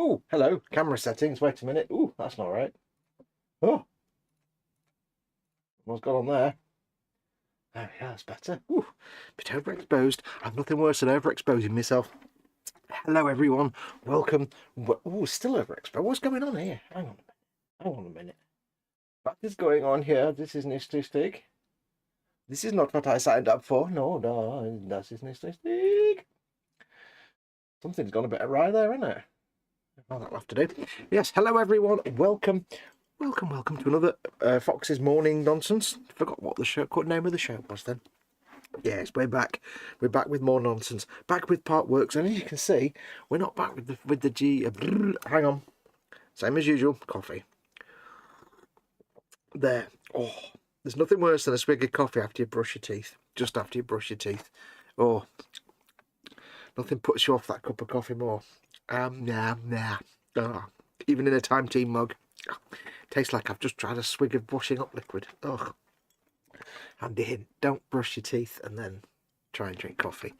Oh, hello. Camera settings. Wait a minute. Oh, that's not right. Oh, what's gone on there? Oh, yeah, that's better. Ooh, bit overexposed. I've nothing worse than overexposing myself. Hello, everyone. Welcome. Oh, still overexposed. What's going on here? Hang on a minute. Hang on a minute. What is going on here? This is nicht. This is not what I signed up for. No, das ist nicht richtig. Something's gone a bit awry there, isn't it? Oh, that'll have to do. Yes, hello everyone. Welcome to another Fox's Morning Nonsense. Forgot what the name of the show was then. Yes, we're back. We're back with more nonsense. Back with Partworks, and as you can see, we're not back with the G. Hang on. Same as usual. Coffee. There. Oh, there's nothing worse than a swig of coffee after you brush your teeth. Just after you brush your teeth. Oh, nothing puts you off that cup of coffee more. Nah. Oh, even in a Time Team mug. Oh, tastes like I've just tried a swig of washing up liquid. Ugh. Handy hint, don't brush your teeth and then try and drink coffee.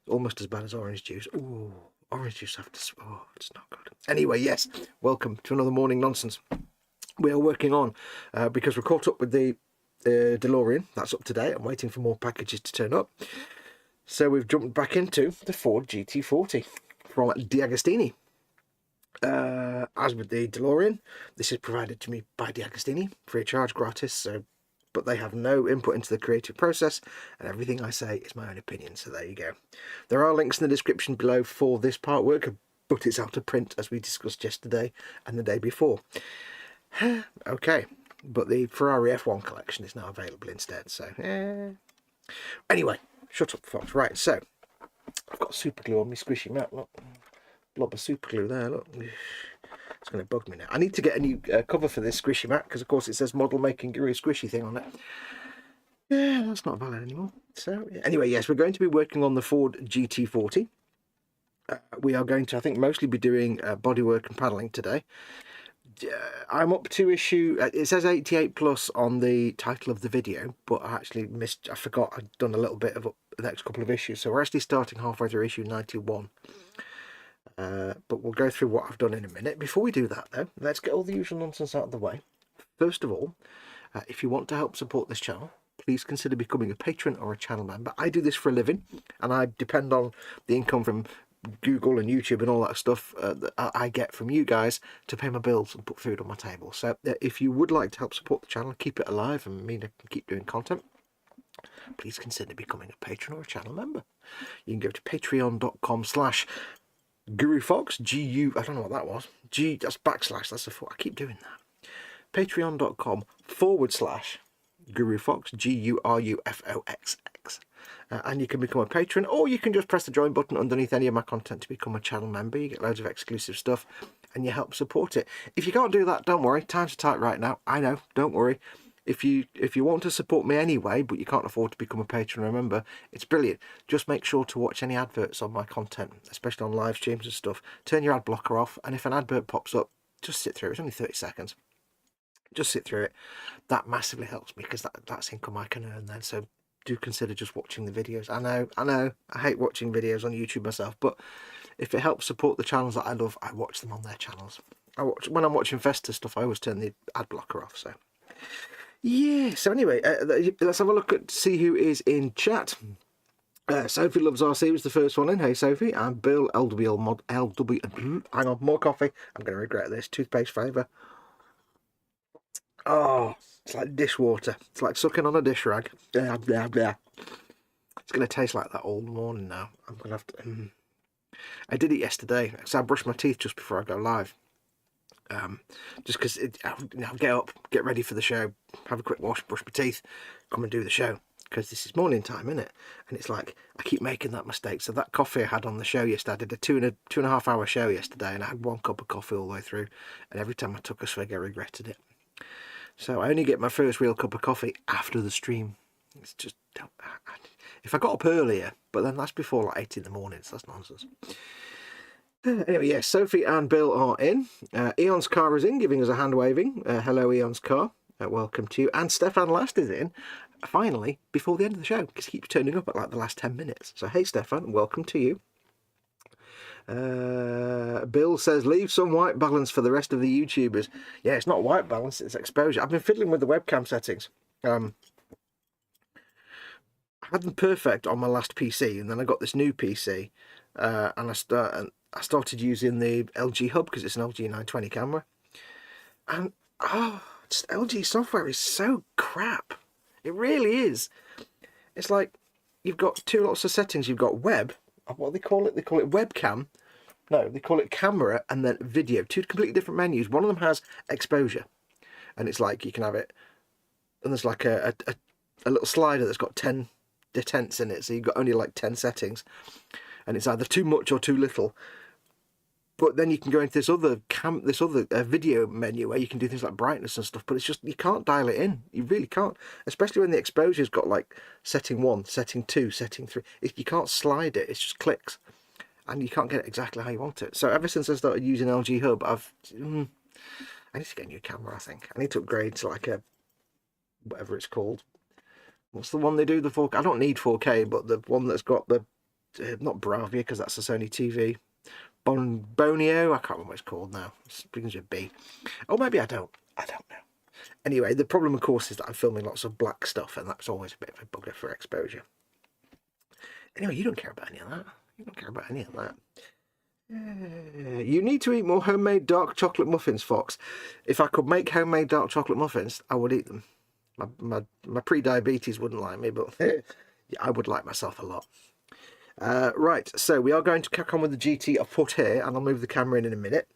Almost as bad as orange juice. Ooh, orange juice after... Oh, it's not good. Anyway, yes, welcome to another Morning Nonsense. We are working on, because we're caught up with the DeLorean. That's up to date. I'm waiting for more packages to turn up. So we've jumped back into the Ford GT40 from DeAgostini. As with the DeLorean, this is provided to me by DeAgostini, free of charge, gratis, so, but they have no input into the creative process, and everything I say is my own opinion, so there you go. There are links in the description below for this partwork, but it's out of print as we discussed yesterday and the day before. Okay, but the Ferrari F1 collection is now available instead, so anyway, shut up, Fox. Right, so I've got super glue on my squishy mat. Look, blob of super glue there. Look, it's going to bug me now. I need to get a new cover for this squishy mat because, of course, it says model making guru squishy thing on it. Yeah, that's not valid anymore. So anyway, yes, we're going to be working on the Ford GT40. We are going to, I think, mostly be doing bodywork and paddling today. I'm up to issue, it says 88 plus on the title of the video, but I actually I forgot I'd done a little bit of the next couple of issues, so we're actually starting halfway through issue 91. But we'll go through what I've done in a minute. Before we do that though, let's get all the usual nonsense out of the way. First of all, if you want to help support this channel, please consider becoming a patron or a channel member. I do this for a living, and I depend on the income from Google and YouTube and all that stuff that I get from you guys to pay my bills and put food on my table. So if you would like to help support the channel, keep it alive and mean I can keep doing content, please consider becoming a patron or a channel member. You can go to patreon.com/gurufoxx, I don't know what that was. That's backslash, that's a I keep doing that. patreon.com/gurufoxx, GURUFOXX. And you can become a patron, or you can just press the join button underneath any of my content to become a channel member. You get loads of exclusive stuff and you help support it. If you can't do that, don't worry, times are tight right now. I know, don't worry. If you want to support me anyway, but you can't afford to become a patron, remember, it's brilliant. Just make sure to watch any adverts on my content, especially on live streams and stuff. Turn your ad blocker off, and if an advert pops up, just sit through it. It's only 30 seconds. Just sit through it. That massively helps me because that's income I can earn then. So do consider just watching the videos. I know, I hate watching videos on YouTube myself, but if it helps support the channels that I love, I watch them on their channels. When I'm watching Festa stuff, I always turn the ad blocker off. So yeah, so anyway, let's have a look at see who is in chat. Sophie Loves RC was the first one in. Hey Sophie. And Bill LW. Hang on, more coffee. I'm going to regret this. Toothpaste flavour. Oh, it's like dishwater. It's like sucking on a dish rag. Blah, blah, blah. It's going to taste like that all morning now. I'm going to have to... I did it yesterday. So I brushed my teeth just before I go live. Just because, get up, get ready for the show, have a quick wash, brush my teeth, come and do the show. Because this is morning time, isn't it? And it's like, I keep making that mistake. So that coffee I had on the show yesterday, I did a two and a half hour show yesterday, and I had one cup of coffee all the way through. And every time I took a swig, I regretted it. So I only get my first real cup of coffee after the stream. It's just, if I got up earlier, but then that's before like 8 in the morning, so that's nonsense. Anyway, yes, Sophie and Bill are in. Eon's car is in, giving us a hand waving. Hello, Eon's car. Welcome to you. And Stefan Last is in, finally, before the end of the show, because he keeps turning up at like the last 10 minutes. So, hey, Stefan, welcome to you. Bill says, leave some white balance for the rest of the YouTubers. Yeah, it's not white balance, it's exposure. I've been fiddling with the webcam settings. I had them perfect on my last PC, and then I got this new PC, and I started using the LG Hub because it's an LG 920 camera. And, just LG software is so crap. It really is. It's like, you've got two lots of settings. You've got web, what do they call it? They call it webcam. No, they call it camera, and then video. Two completely different menus. One of them has exposure, and it's like you can have it, and there's like a little slider that's got 10 detents in it, so you've got only like 10 settings, and it's either too much or too little. But then you can go into this other video menu where you can do things like brightness and stuff, but it's just, you can't dial it in. You really can't, especially when the exposure's got like setting 1, setting 2, setting 3. You can't slide it, it's just clicks, and you can't get it exactly how you want it. So ever since I started using LG Hub, I need to get a new camera, I think. I need to upgrade to like a, whatever it's called. What's the one they do, the 4K? I don't need 4K, but the one that's got the, not Bravia, because that's a Sony TV. Bonio, I can't remember what it's called now. It begins with B. Oh, maybe I don't know. Anyway, the problem, of course, is that I'm filming lots of black stuff, and that's always a bit of a bugger for exposure. Anyway, you don't care about any of that. You don't care about any of that. You need to eat more homemade dark chocolate muffins, Fox. If I could make homemade dark chocolate muffins, I would eat them. My pre-diabetes wouldn't like me, but I would like myself a lot. Right, so we are going to crack on with the GT I've put here, and I'll move the camera in a minute.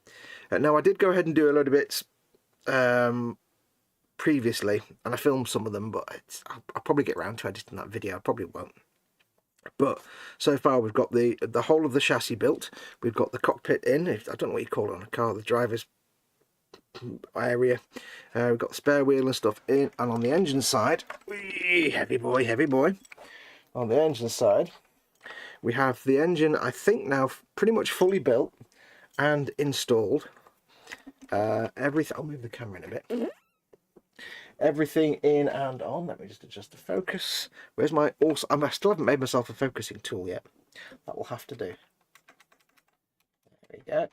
Now, I did go ahead and do a load of bits previously, and I filmed some of them, but I'll probably get around to editing that video. I probably won't. But so far, we've got the whole of the chassis built. We've got the cockpit in. I don't know what you call it on a car, the driver's area. We've got the spare wheel and stuff in, and on the engine side, heavy boy. On the engine side, we have the engine, I think now pretty much fully built and installed. Everything. I'll move the camera in a bit. Everything in and on. Let me just adjust the focus. Where's my also? I still haven't made myself a focusing tool yet. That will have to do. There we go.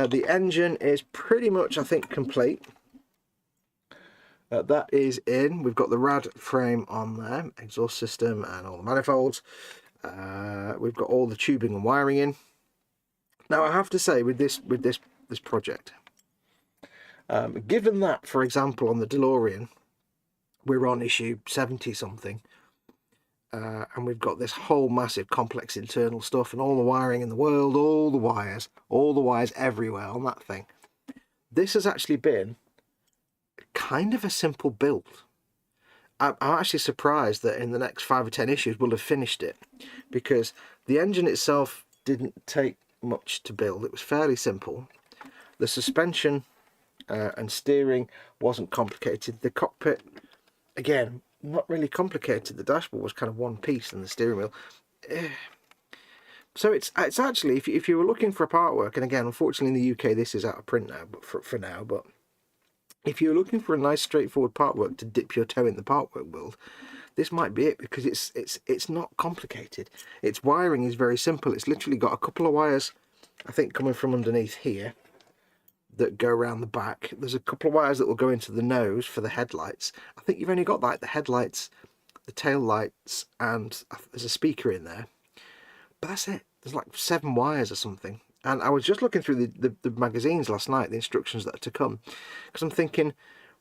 The engine is pretty much, I think, complete. That is in. We've got the rad frame on there, exhaust system and all the manifolds. We've got all the tubing and wiring in. Now, I have to say, with this project, given that, for example, on the DeLorean, we're on issue 70 something, and we've got this whole massive complex internal stuff and all the wiring in the world, all the wires everywhere on that thing. This has actually been kind of a simple build. I'm actually surprised that in the next 5 or 10 issues we'll have finished it, because the engine itself didn't take much to build. It was fairly simple. The suspension and steering wasn't complicated. The cockpit, again, not really complicated. The dashboard was kind of one piece, and the steering wheel. So it's actually, if you were looking for a partwork, and again, unfortunately in the UK this is out of print now, but for now, but if you're looking for a nice straightforward partwork to dip your toe in the partwork world, this might be it, because it's not complicated. Its wiring is very simple. It's literally got a couple of wires, I think, coming from underneath here that go around the back. There's a couple of wires that will go into the nose for the headlights. I think you've only got like the headlights, the tail lights, and there's a speaker in there. But that's it. There's like 7 wires or something. And I was just looking through the magazines last night, the instructions that are to come, because I'm thinking,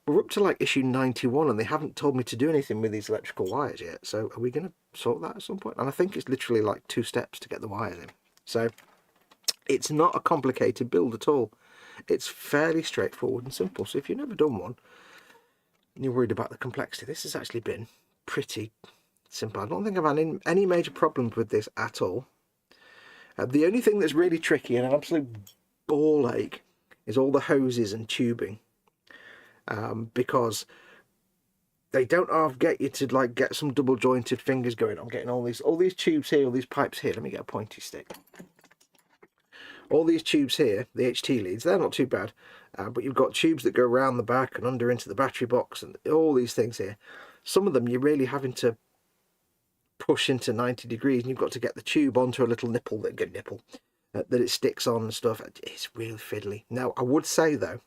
we're up to like issue 91 and they haven't told me to do anything with these electrical wires yet. So are we going to sort that at some point? And I think it's literally like 2 steps to get the wires in. So it's not a complicated build at all. It's fairly straightforward and simple. So if you've never done one and you're worried about the complexity, this has actually been pretty simple. I don't think I've had any major problems with this at all. The only thing that's really tricky and an absolute ball ache is all the hoses and tubing, because they don't half get you to like get some double jointed fingers going. I'm getting all these tubes here, all these pipes here. Let me get a pointy stick. All these tubes here, the HT leads, they're not too bad, but you've got tubes that go around the back and under into the battery box and all these things here. Some of them you're really having to push into 90 degrees, and you've got to get the tube onto a little nipple that it sticks on and stuff. It's really fiddly. Now, I would say though,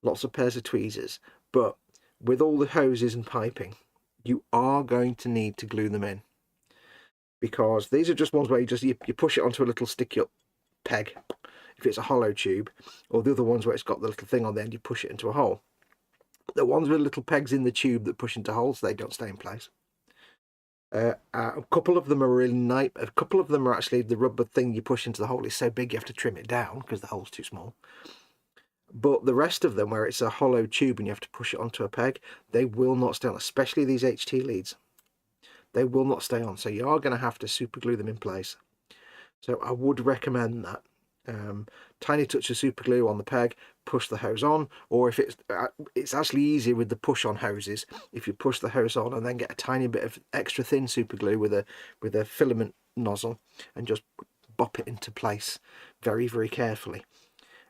lots of pairs of tweezers, but with all the hoses and piping, you are going to need to glue them in, because these are just ones where you push it onto a little sticky up peg if it's a hollow tube, or the other ones where it's got the little thing on the end, you push it into a hole. The ones with little pegs in the tube that push into holes, they don't stay in place. A couple of them are really nice. A couple of them are actually the rubber thing you push into the hole is so big you have to trim it down because the hole's too small. But the rest of them, where it's a hollow tube and you have to push it onto a peg, they will not stay on, especially these HT leads. They will not stay on, so you are going to have to super glue them in place. So I would recommend that. Tiny touch of super glue on the peg, push the hose on, or if it's actually easier with the push on hoses if you push the hose on and then get a tiny bit of extra thin super glue with a filament nozzle and just bop it into place very, very carefully.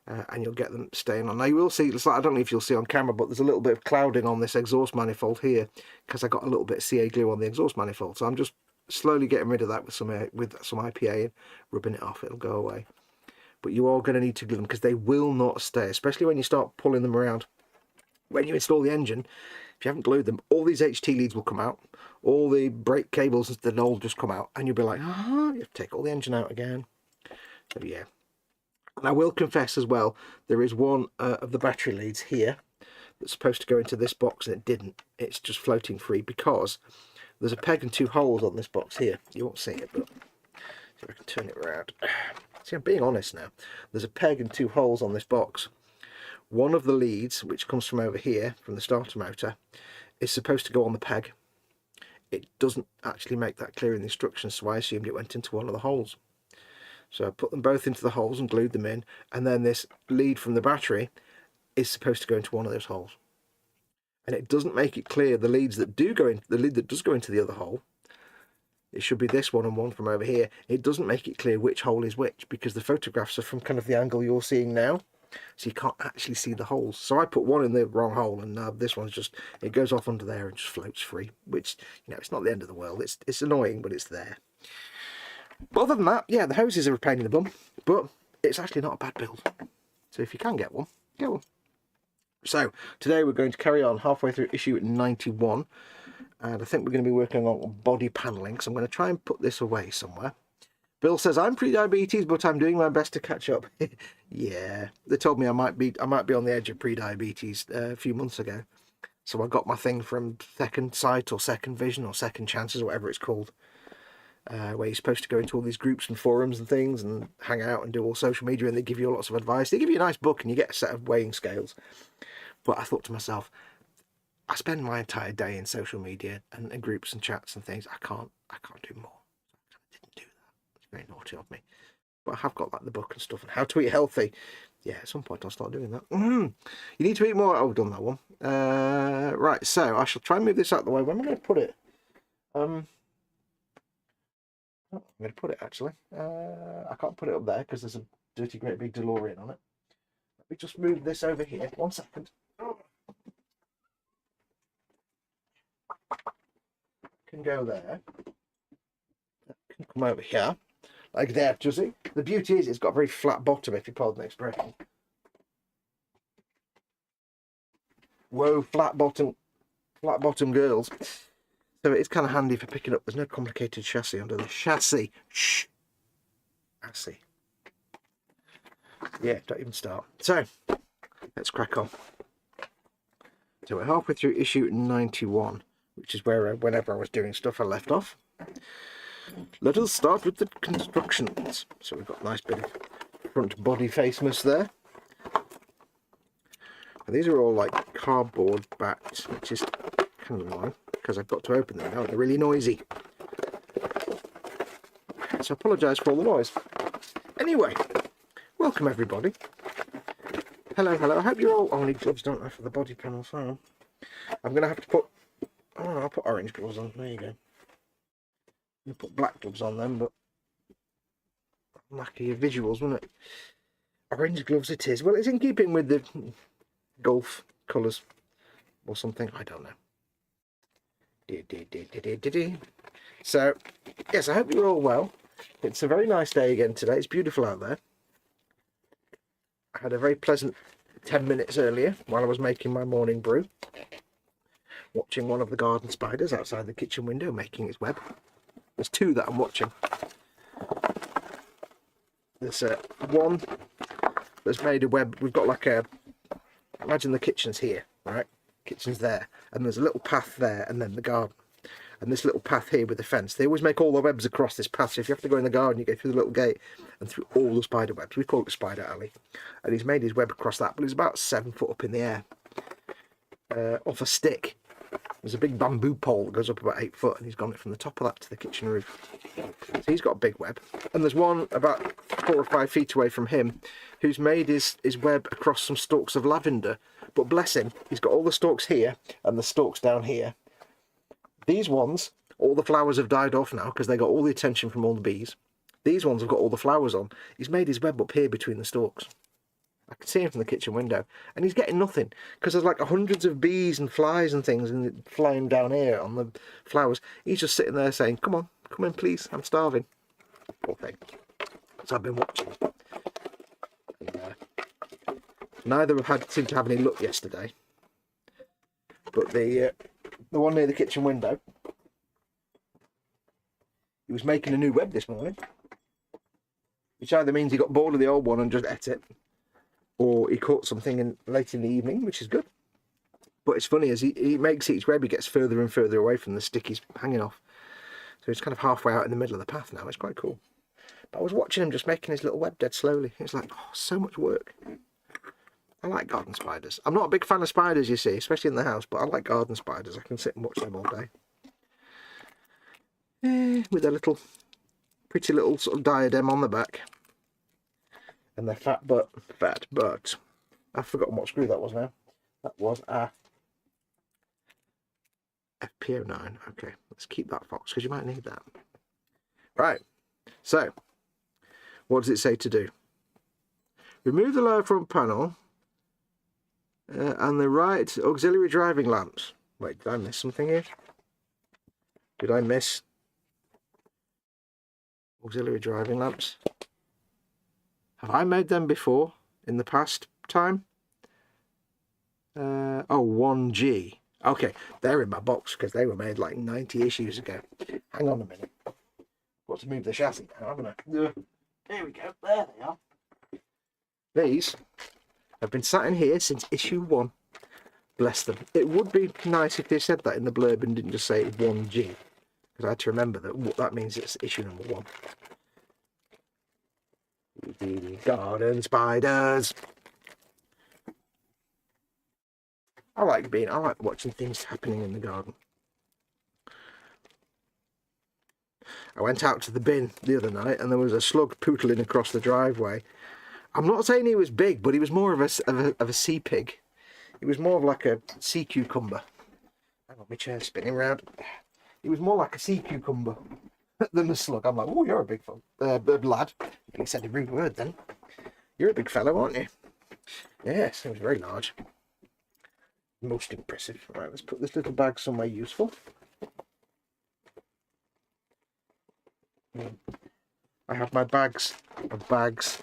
And you'll get them staying on. Now you will see, it's like, I don't know if you'll see on camera, but there's a little bit of clouding on this exhaust manifold here because I got a little bit of CA glue on the exhaust manifold. So I'm just slowly getting rid of that with some IPA and rubbing it off. It'll go away. But you are going to need to glue them because they will not stay, especially when you start pulling them around. When you install the engine, if you haven't glued them, all these HT leads will come out. All the brake cables, they'll all just come out. And you'll be like, you have to take all the engine out again. So yeah. And I will confess as well, there is one of the battery leads here that's supposed to go into this box and it didn't. It's just floating free because there's a peg and 2 holes on this box here. You won't see it, but see if I can turn it around. See, I'm being honest now. There's a peg and 2 holes on this box. One of the leads, which comes from over here, from the starter motor, is supposed to go on the peg. It doesn't actually make that clear in the instructions, so I assumed it went into one of the holes. So I put them both into the holes and glued them in, and then this lead from the battery is supposed to go into one of those holes. And it doesn't make it clear the leads that do go in, the lead that does go into the other hole. It should be this one and one from over here. It doesn't make it clear which hole is which because the photographs are from kind of the angle you're seeing now. So you can't actually see the holes. So I put one in the wrong hole and this one's just, it goes off under there and just floats free. Which, you know, it's not the end of the world. It's annoying, but it's there. But other than that, yeah, the hoses are a pain in the bum. But it's actually not a bad build. So if you can get one, get one. So today we're going to carry on halfway through issue 91. And I think we're going to be working on body panelling, so I'm going to try and put this away somewhere. Bill says, I'm pre-diabetes, but I'm doing my best to catch up. Yeah, they told me I might be on the edge of pre-diabetes a few months ago. So I got my thing from Second Sight or Second Vision or Second Chances or whatever it's called. Where you're supposed to go into all these groups and forums and things and hang out and do all social media, and they give you lots of advice. They give you a nice book and you get a set of weighing scales. But I thought to myself, I spend my entire day in social media and groups and chats and things. I can't do more. I didn't do that. It's very naughty of me. But I have got like the book and stuff and how to eat healthy. Yeah, at some point I'll start doing that. You need to eat more. Oh, I've done that one. Right, so I shall try and move this out of the way. Where am I going to put it? I'm going to put it actually. I can't put it up there because there's a dirty great big DeLorean on it. Let me just move this over here. 1 second. Can go there. Can come over here, like that. Do you see? The beauty is it's got a very flat bottom, if you pardon the expression. Whoa, flat bottom girls. So it's kind of handy for picking up. There's no complicated chassis under the chassis. Shh. Chassis. Yeah, don't even start. So let's crack on. So we're halfway through issue 91. Which is where, whenever I was doing stuff, I left off. Let us start with the constructions. So we've got a nice bit of front body faceness there. And these are all like cardboard backs, which is kind of annoying because I've got to open them now. They're really noisy. So I apologise for all the noise. Anyway, welcome everybody. Hello, hello. I hope you're all... Oh, I need gloves, don't I, for the body panel. So I'm going to have to put... Oh, I'll put orange gloves on. There you go. I'll put black gloves on them, but lucky visuals, wouldn't it? Orange gloves it is. Well, it's in keeping with the golf colours or something. I don't know. So, yes, I hope you're all well. It's a very nice day again today. It's beautiful out there. I had a very pleasant 10 minutes earlier while I was making my morning brew, watching one of the garden spiders outside the kitchen window making its web. There's two that I'm watching. There's one that's made a web. We've got like a, imagine the kitchen's here, right? Kitchen's there, and there's a little path there, and then the garden. And this little path here with the fence, they always make all the webs across this path. So if you have to go in the garden, you go through the little gate and through all the spider webs. We call it the spider alley. And he's made his web across that, but he's about 7 foot up in the air, off a stick. There's a big bamboo pole that goes up about 8 foot, and he's gone it from the top of that to the kitchen roof. So he's got a big web. And there's one about 4 or 5 feet away from him who's made his web across some stalks of lavender. But bless him, he's got all the stalks here and the stalks down here. These ones, all the flowers have died off now because they got all the attention from all the bees. These ones have got all the flowers on. He's made his web up here between the stalks. I can see him from the kitchen window. And he's getting nothing because there's like hundreds of bees and flies and things and flying down here on the flowers. He's just sitting there saying, come in please, I'm starving. Poor thing. So I've been watching. And, neither seemed to have any luck yesterday. But the one near the kitchen window, he was making a new web this morning, which either means he got bored of the old one and just ate it, or he caught something late in the evening, which is good. But it's funny, as he makes each web, he gets further and further away from the stick he's hanging off. So he's kind of halfway out in the middle of the path now. It's quite cool. But I was watching him just making his little web dead slowly. It's like, oh, so much work. I like garden spiders. I'm not a big fan of spiders, you see, especially in the house, but I like garden spiders. I can sit and watch them all day. With their little, pretty little sort of diadem on the back. And their fat butt. I've forgotten what screw that was now. That was a FP09. Okay, let's keep that, Fox, because you might need that. Right, so, what does it say to do? Remove the lower front panel and the right auxiliary driving lamps. Wait, did I miss something here? Did I miss auxiliary driving lamps? Have I made them before in the past time? Oh, 1G. Okay, they're in my box because they were made like 90-ish years ago. Hang on a minute. Got to move the chassis now, haven't I? There we go. There they are. These have been sat in here since issue 1. Bless them. It would be nice if they said that in the blurb and didn't just say 1G. Because I had to remember that what that means it's issue number 1. Garden spiders. I like watching things happening in the garden. I went out to the bin the other night and there was a slug pootling across the driveway. I'm not saying he was big, but he was more of a sea pig. He was more of like a sea cucumber. Hang on, my chair's spinning round. He was more like a sea cucumber than a slug. I'm like, oh, you're a big lad. He said a rude word then. You're a big fellow, aren't you? Yes, he was very large. Most impressive. Right, let's put this little bag somewhere useful. I have my bags of bags.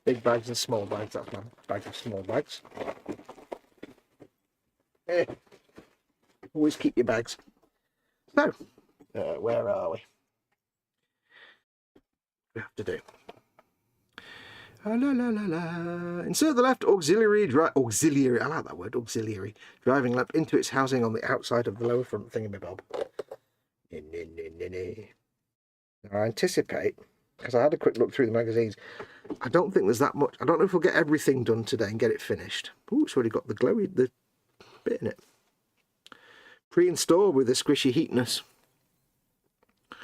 Big bags and small bags. That's my bag of small bags. Always keep your bags. So, where are we? We have to do. La la la la. Insert the left auxiliary. I like that word. Auxiliary driving lamp into its housing on the outside of the lower front thingamabob. I anticipate, because I had a quick look through the magazines, I don't think there's that much. I don't know if we'll get everything done today and get it finished. Ooh, it's already got the glowy bit in it. Pre-installed with the squishy heatness. I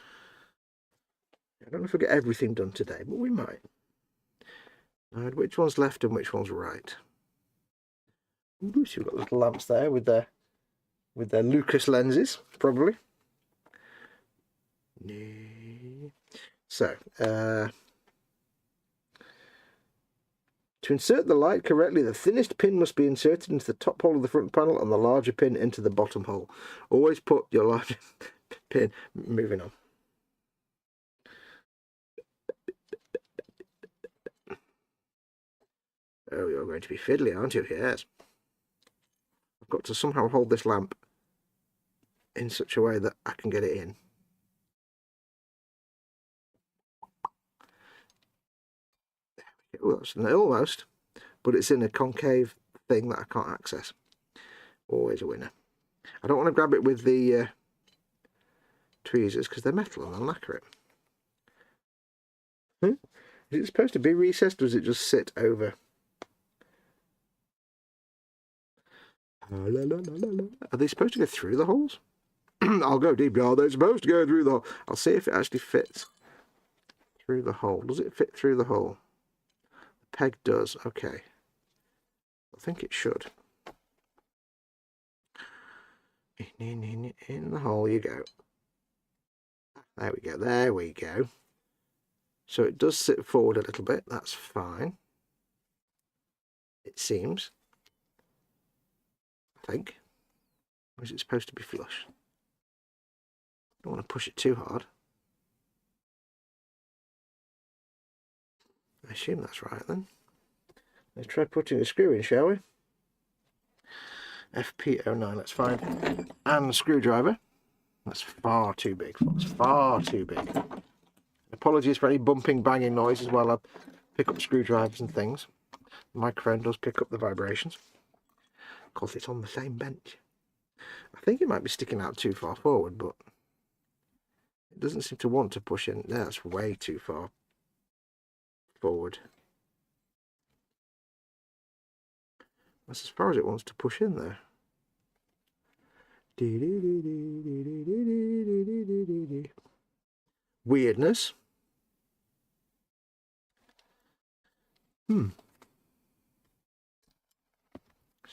don't know if we'll get everything done today, but we might. Right, which one's left and which one's right? Ooh, so we've got little lamps there with their Lucas lenses, probably. So, To insert the light correctly, the thinnest pin must be inserted into the top hole of the front panel and the larger pin into the bottom hole. Always put your larger pin. Moving on. Oh, you're going to be fiddly, aren't you? Yes. I've got to somehow hold this lamp in such a way that I can get it in. Oh, that's almost, but it's in a concave thing that I can't access. Always a winner. I don't want to grab it with the tweezers because they're metal and they'll knacker it. Is it supposed to be recessed or does it just sit over? Are they supposed to go through the holes? I'll go deep. Are they supposed to go through the hole? I'll see if it actually fits through the hole. Does it fit through the hole? The peg does. Okay. I think it should. In the hole you go. There we go. There we go. So it does sit forward a little bit. That's fine. It seems. I think. Or is it supposed to be flush? Don't want to push it too hard. I assume that's right then. Let's try putting a screw in, shall we? FP09, that's fine. And the screwdriver. That's far too big, folks. Far too big. Apologies for any bumping, banging noises while I pick up screwdrivers and things. The microphone does pick up the vibrations. Because it's on the same bench. I think it might be sticking out too far forward, but it doesn't seem to want to push in. No, that's way too far forward. That's as far as it wants to push in there. Weirdness. Let's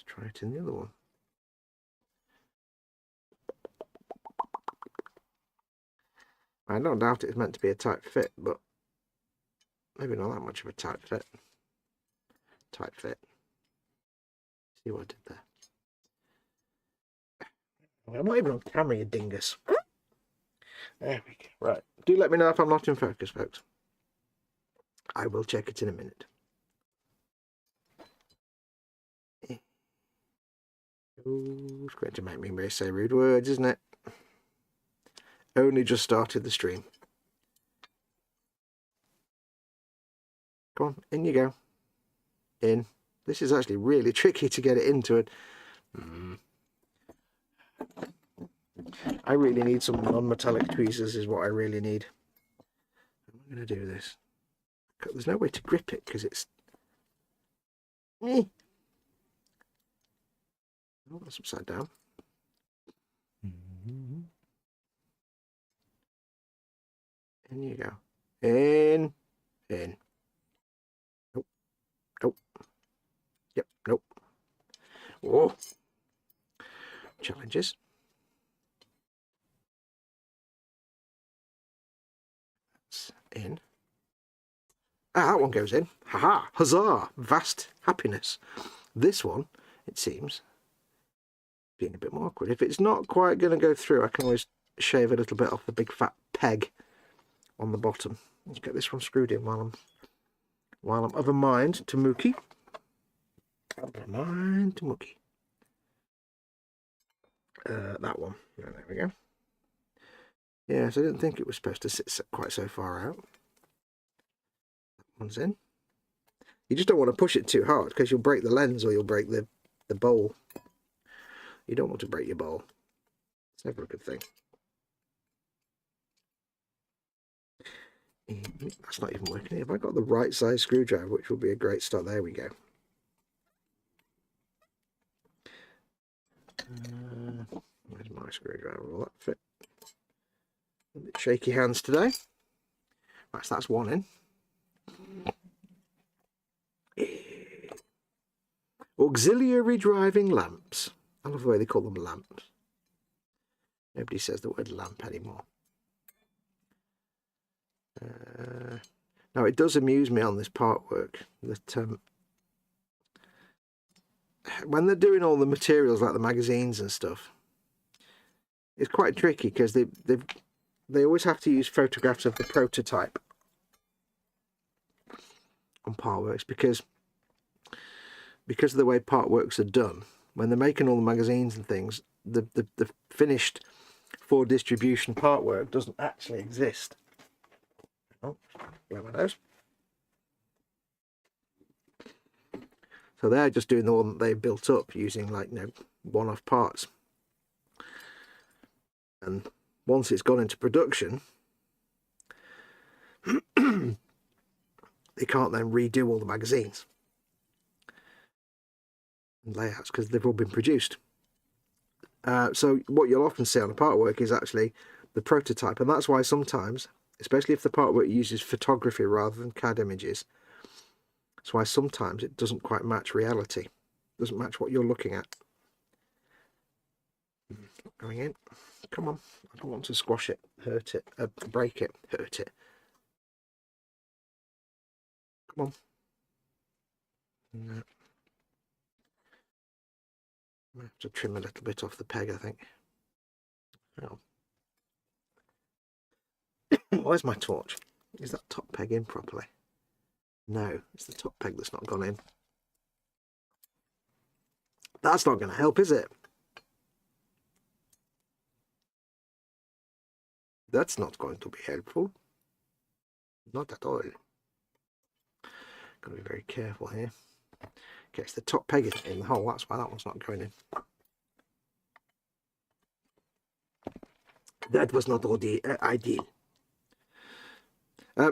try it in the other one. I don't doubt it's meant to be a tight fit, but maybe not that much of a tight fit. Tight fit. See what I did there? I'm not even on camera, you dingus. There we go. Right. Do let me know if I'm not in focus, folks. I will check it in a minute. Ooh, it's going to make me say rude words, isn't it? Only just started the stream. Come on, in you go. In. This is actually really tricky to get it into it. I really need some non-metallic tweezers is what I really need. I'm going to do this. There's no way to grip it because it's... Oh, that's upside down. In you go. In. In. Nope. Nope. Yep. Nope. Whoa. Challenges. That's in. Ah, that one goes in. Haha. Huzzah. Vast happiness. This one, it seems, being a bit more awkward. If it's not quite going to go through, I can always shave a little bit off the big fat peg on the bottom. Let's get this one screwed in while I'm of a mind to Mookie. Of a mind to Mookie. That one. There we go. Yes, I didn't think it was supposed to sit quite so far out. That one's in. You just don't want to push it too hard because you'll break the lens or you'll break the bowl. You don't want to break your bowl. It's never a good thing. That's not even working. Have I got the right size screwdriver, which will be a great start? There we go. Where's my screwdriver? Will that fit? A bit shaky hands today. Right, so that's one in. Auxiliary driving lamps. I love the way they call them lamps. Nobody says the word lamp anymore. Now it does amuse me on this part work that when they're doing all the materials like the magazines and stuff, it's quite tricky because they always have to use photographs of the prototype on partworks because of the way partworks are done. When they're making all the magazines and things, the finished for distribution partwork doesn't actually exist. Oh, blow my nose. So they're just doing the one that they built up using, like, one-off parts. And once it's gone into production, they can't then redo all the magazines and layouts because they've all been produced. So what you'll often see on a partwork is actually the prototype, and that's why sometimes, especially if the partwork uses photography rather than CAD images, that's why sometimes it doesn't quite match reality. It doesn't match what you're looking at. Going in. Come on. I don't want to squash it, hurt it, break it, hurt it. Come on. No. I might have to trim a little bit off the peg, I think. Oh. Where's my torch? Is that top peg in properly? No, it's the top peg that's not gone in. That's not going to help, is it? That's not going to be helpful. Not at all. Got to be very careful here. Okay, it's the top peg isn't in the hole. That's why that one's not going in. That was not ideal.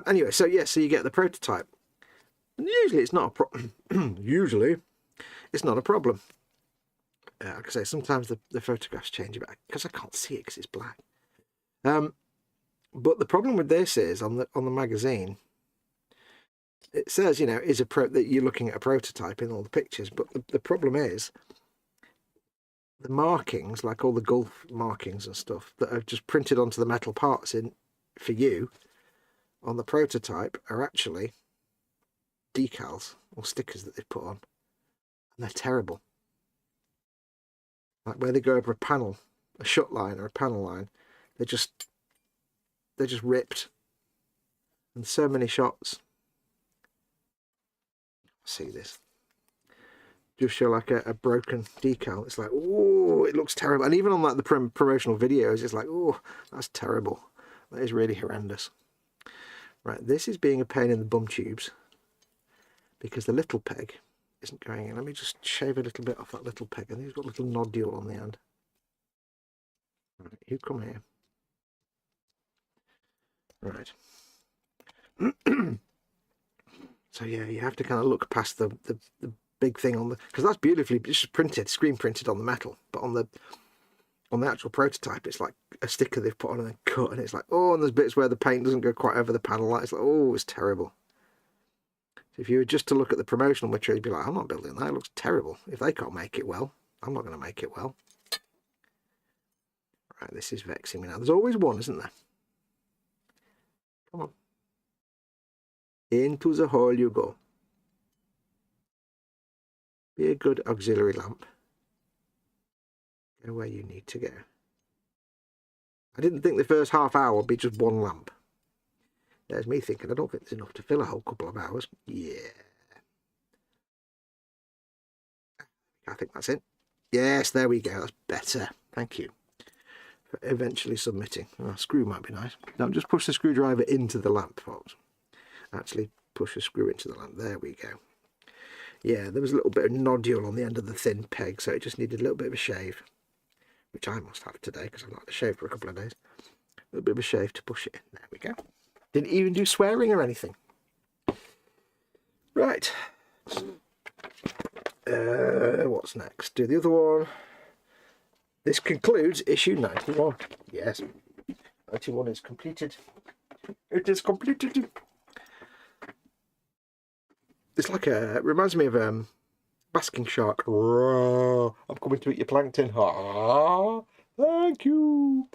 Anyway, so yeah, so you get the prototype. And usually it's not a problem. Usually it's not a problem. Like I say, sometimes the photographs change a bit because I can't see it because it's black. But the problem with this is on the magazine, it says, is that you're looking at a prototype in all the pictures, but the problem is the markings, like all the Gulf markings and stuff that are just printed onto the metal parts in for you on the prototype are actually decals or stickers that they've put on, and they're terrible. Like where they go over a panel, a shut line or a panel line, they're just ripped, and so many shots. See this? Just show like a broken decal. It's like, oh, it looks terrible. And even on like the promotional videos, it's like, oh, that's terrible. That is really horrendous. Right, this is being a pain in the bum tubes because the little peg isn't going in. Let me just shave a little bit off that little peg. I think it's got a little nodule on the end. Right, you come here. Right. So yeah, you have to kind of look past the big thing on the, because that's beautifully just printed, screen printed on the metal, but on the actual prototype it's like a sticker they've put on and then cut, and it's like, oh, and there's bits where the paint doesn't go quite over the panel light. It's like, oh, it's terrible. So if you were just to look at the promotional material, you'd be like, I'm not building that, it looks terrible. If they can't make it well, I'm not going to make it well. Right, this is vexing me now. There's always one, isn't there? Come on. Into the hole you go. Be a good auxiliary lamp. Go where you need to go. I didn't think the first half hour would be just one lamp. There's me thinking, I don't think there's enough to fill a whole couple of hours. Yeah. I think that's it. Yes, there we go. That's better. Thank you for eventually submitting. Oh, a screw might be nice. Now just push the screwdriver into the lamp, folks. Actually push a screw into the lamp. There we go. Yeah, there was a little bit of nodule on the end of the thin peg, so it just needed a little bit of a shave, which I must have today because I've not had a shave for a couple of days. A little bit of a shave to push it in. There we go. Didn't even do swearing or anything. Right. What's next? Do the other one. This concludes issue 91. Yes. 91 is completed. It is completed. It's like it reminds me of basking shark. I'm coming to eat your plankton. Thank you.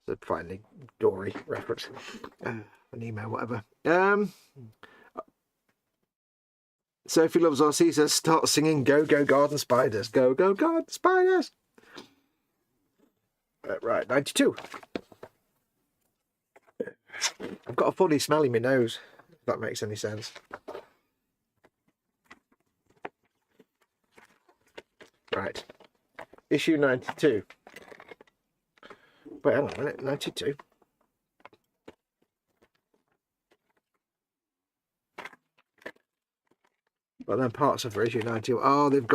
So finally, Dory reference. An email, whatever. Sophie Loves RC says, start singing Go Go Garden Spiders. Go Go Garden Spiders. Right, 92. I've got a funny smell in my nose, if that makes any sense. Right. Issue 92. Wait, hang on a minute. 92. But then parts are for issue 91. Oh, they've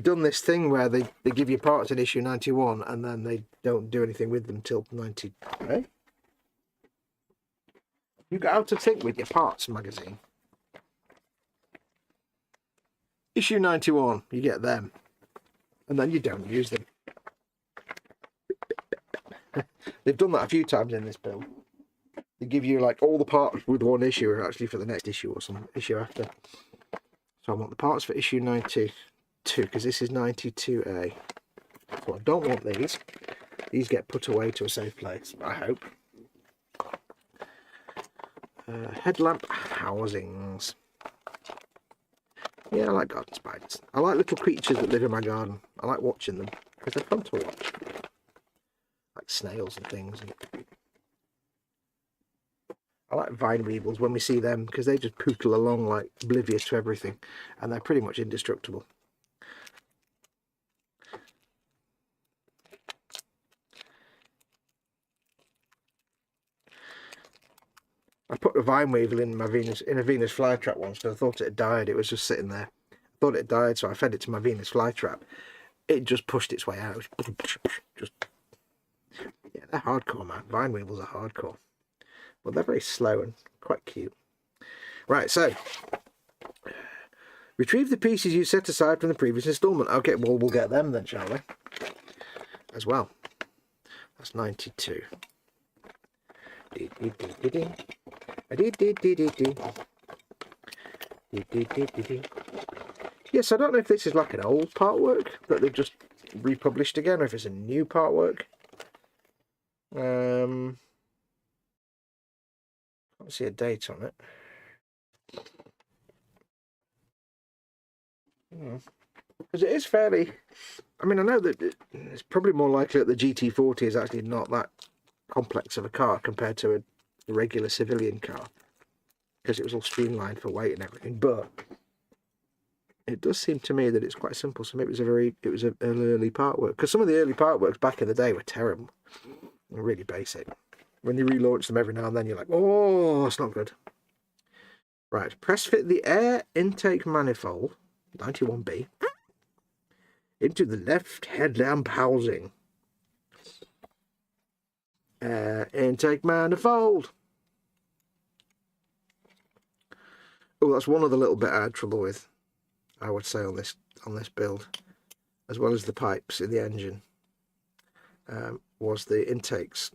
done this thing where they give you parts in issue 91 and then they don't do anything with them till 90. Eh? You got out of sync with your parts magazine. Issue 91, you get them. And then you don't use them. They've done that a few times in this build. They give you like all the parts with one issue are actually for the next issue or some issue after. So I want the parts for issue 92 because this is 92A. So I don't want these. These get put away to a safe place, I hope. Headlamp housings. Yeah, I like garden spiders. I like little creatures that live in my garden. I like watching them because they're fun to watch. Like snails and things. I like vine weevils when we see them because they just pootle along like oblivious to everything and they're pretty much indestructible. I put a vine weevil in a Venus flytrap once because I thought it had died. It was just sitting there. I thought it had died, so I fed it to my Venus flytrap. It just pushed its way out. Just yeah, they're hardcore, man. Vine weevils are hardcore. Well, they're very slow and quite cute. Right, so retrieve the pieces you set aside from the previous instalment. Okay, well, we'll get them then, shall we? As well. That's 92. Yes, I don't know if this is like an old partwork that they've just republished again, or if it's a new partwork. Can't see a date on it. Because it is fairly... I mean, I know that it's probably more likely that the GT40 is actually not that complex of a car compared to a regular civilian car. Because it was all streamlined for weight and everything. But it does seem to me that it's quite simple. So maybe it was an early partwork. Because some of the early partworks back in the day were terrible. Really basic. When you relaunch them every now and then, you're like, oh, it's not good. Right, press fit the air intake manifold, 91B, into the left headlamp housing. Air intake manifold. Oh, that's one other little bit I had trouble with, I would say, on this build, as well as the pipes in the engine, was the intakes.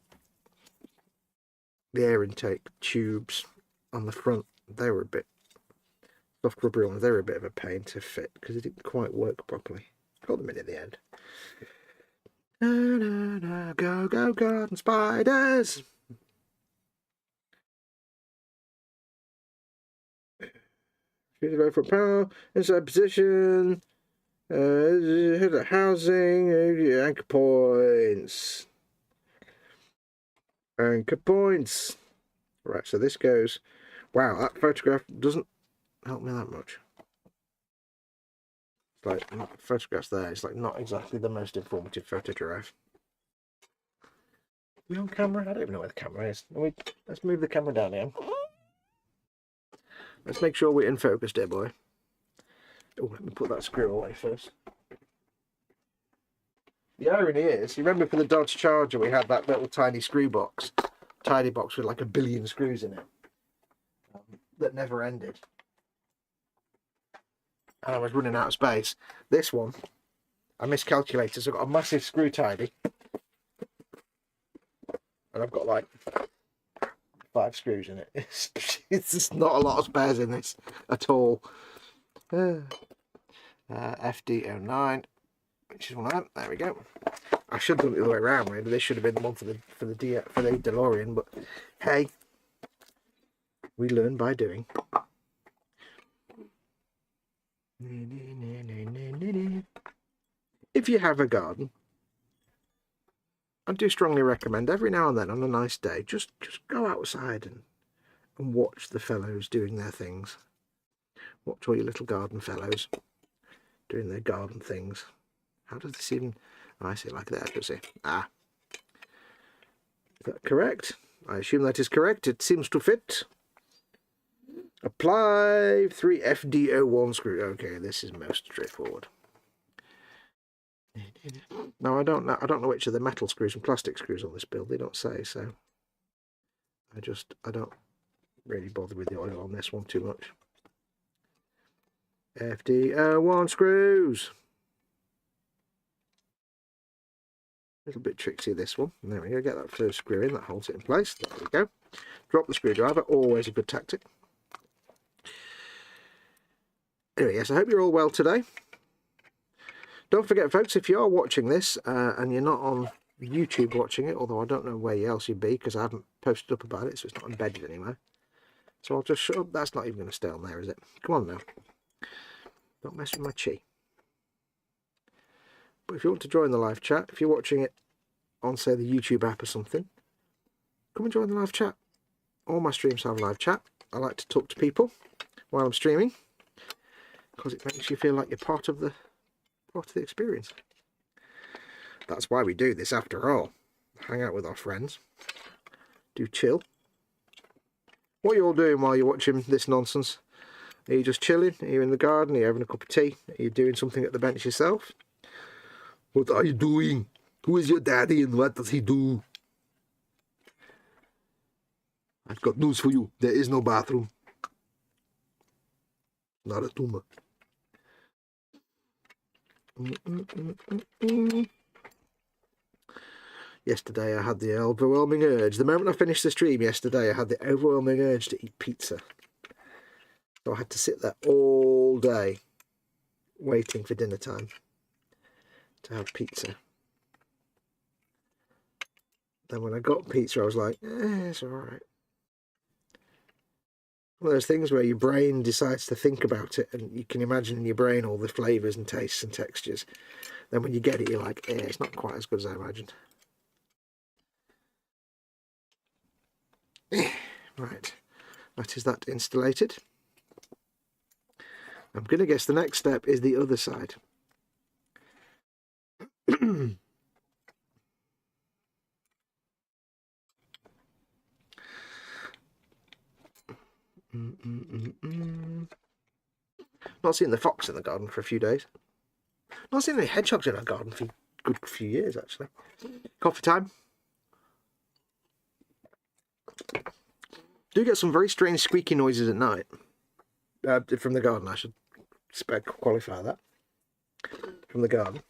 The air intake tubes on the front, they were a bit soft rubbery ones. They were a bit of a pain to fit because they didn't quite work properly. Got them in at the end. Go go garden spiders. Right for power, inside position, housing, anchor points. Anchor points. Right, so this goes... Wow, that photograph doesn't help me that much. It's like, the photographs there, it's like not exactly the most informative photograph. Are we on camera? I don't even know where the camera is. Let's move the camera down here. Let's make sure we're in focus, dear boy. Oh, let me put that screw away first. The irony is, you remember for the Dodge Charger we had that little tiny screw box, tidy box with like 1 billion screws in it, that never ended, and I was running out of space. This one, I miscalculated, so I've got a massive screw tidy, and I've got like 5 screws in it. It's just not a lot of spares in this at all. FD09. Which is one of them. There we go. I should have done it the other way around, really. This should have been the one for the DeLorean, but hey, we learn by doing. If you have a garden, I do strongly recommend every now and then on a nice day, just go outside and watch the fellows doing their things. Watch all your little garden fellows doing their garden things. How does this even... I see it like that, does it? Ah. Is that correct? I assume that is correct. It seems to fit. Apply 3 FD01 screw. Okay, this is most straightforward. Now I don't know which are the metal screws and plastic screws on this build. They don't say, so I don't really bother with the oil on this one too much. FD01 screws. A little bit tricksy this one. There we go. Get that first screw in. That holds it in place. There we go. Drop the screwdriver. Always a good tactic. Anyway, yes, I hope you're all well today. Don't forget, folks, if you are watching this and you're not on YouTube watching it, although I don't know where else you'd be because I haven't posted up about it, so it's not embedded anywhere. So I'll just shut up. That's not even going to stay on there, is it? Come on now. Don't mess with my chi. But if you want to join the live chat, if you're watching it on, say, the YouTube app or something, come and join the live chat. All my streams have live chat. I like to talk to people while I'm streaming because it makes you feel like you're part of the experience. That's why we do this after all. Hang out with our friends. Do chill. What are you all doing while you're watching this nonsense? Are you just chilling? Are you in the garden? Are you having a cup of tea? Are you doing something at the bench yourself? What are you doing? Who is your daddy and what does he do? I've got news for you. There is no bathroom. Not a tumor. Yesterday I had the overwhelming urge. The moment I finished the stream yesterday, I had the overwhelming urge to eat pizza. So I had to sit there all day waiting for dinner time to have pizza. Then when I got pizza, I was like, it's alright. One of those things where your brain decides to think about it and you can imagine in your brain all the flavours and tastes and textures. Then when you get it, you're like, it's not quite as good as I imagined. Right, that is that installated. I'm going to guess the next step is the other side. Not seen the fox in the garden for a few days. Not seen any hedgehogs in our garden for a good few years, actually. Coffee time. Do get some very strange squeaky noises at night. From the garden, I should qualify that. From the garden.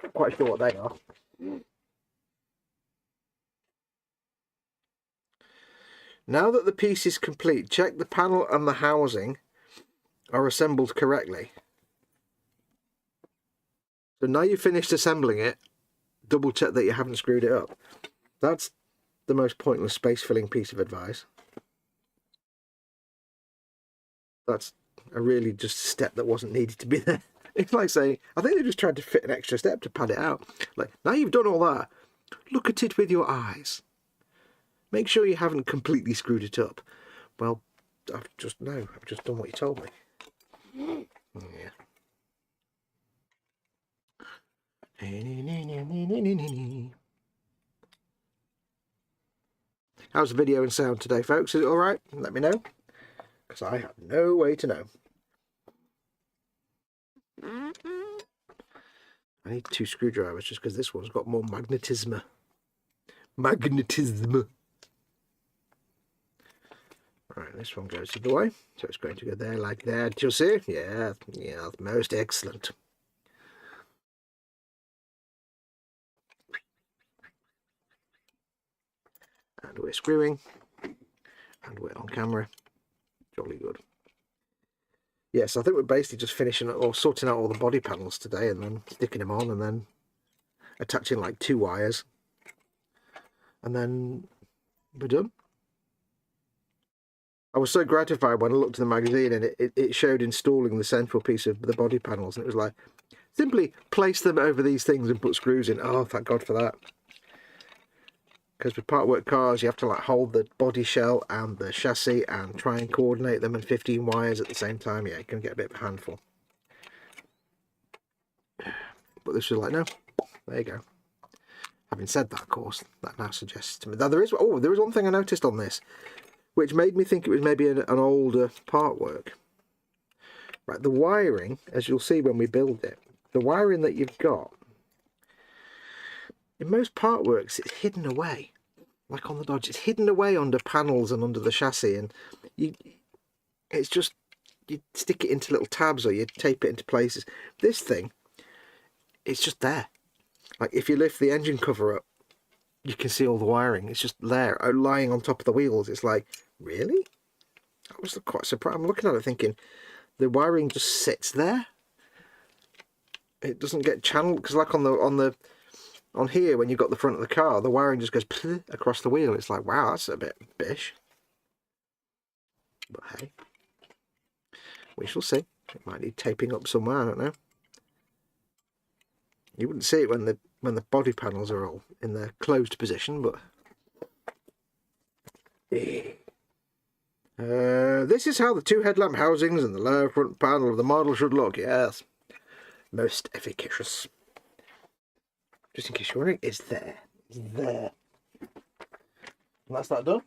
Not quite sure what they are. Now that the piece is complete, check the panel and the housing are assembled correctly. So now you've finished assembling it, double check that you haven't screwed it up. That's the most pointless space filling piece of advice. That's a really just step that wasn't needed to be there. It's like saying, I think they just tried to fit an extra step to pad it out. Like, now you've done all that, look at it with your eyes. Make sure you haven't completely screwed it up. Well, I've just done what you told me. Yeah. How's the video and sound today, folks? Is it alright? Let me know, because I have no way to know. I need 2 screwdrivers just because this one's got more magnetism. Right, this one goes the other way, so it's going to go there like that, you see? Yeah, most excellent. And we're screwing, and we're on camera. Jolly good. Yes, I think we're basically just finishing or sorting out all the body panels today and then sticking them on and then attaching like 2 wires. And then we're done. I was so gratified when I looked at the magazine and it showed installing the central piece of the body panels, and it was like, simply place them over these things and put screws in. Oh, thank God for that. Because with partwork cars, you have to like hold the body shell and the chassis and try and coordinate them, and 15 wires at the same time. Yeah, it can get a bit of a handful. But this was like, no, there you go. Having said that, of course, that now suggests to me that there is one thing I noticed on this, which made me think it was maybe an older partwork. Right, the wiring, as you'll see when we build it, the wiring that you've got, in most partworks, it's hidden away. Like on the Dodge, it's hidden away under panels and under the chassis, and it's just, you stick it into little tabs or you tape it into places. This thing, it's just there. Like if you lift the engine cover up, you can see all the wiring. It's just there, lying on top of the wheels. It's like, really? I was quite surprised. I'm looking at it thinking, the wiring just sits there. It doesn't get channeled, because like on here, when you've got the front of the car, the wiring just goes across the wheel. It's like, wow, that's a bit bish. But hey, we shall see. It might need taping up somewhere, I don't know. You wouldn't see it when the body panels are all in their closed position, but this is how the two headlamp housings and the lower front panel of the model should look. Yes, most efficacious. Just in case you're wondering, it's there. It's there. And that's that done.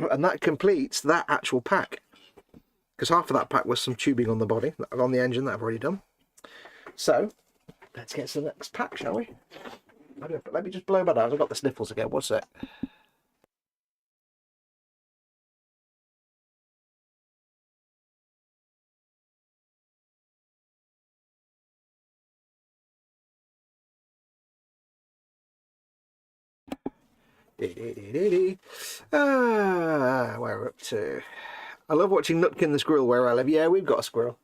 And that completes that actual pack. Because half of that pack was some tubing on the body, on the engine, that I've already done. So, let's get to the next pack, shall we? Let me just blow my nose. I've got the sniffles again. What's that? Where we're up to. I love watching Nutkin the squirrel where I live. Yeah, we've got a squirrel.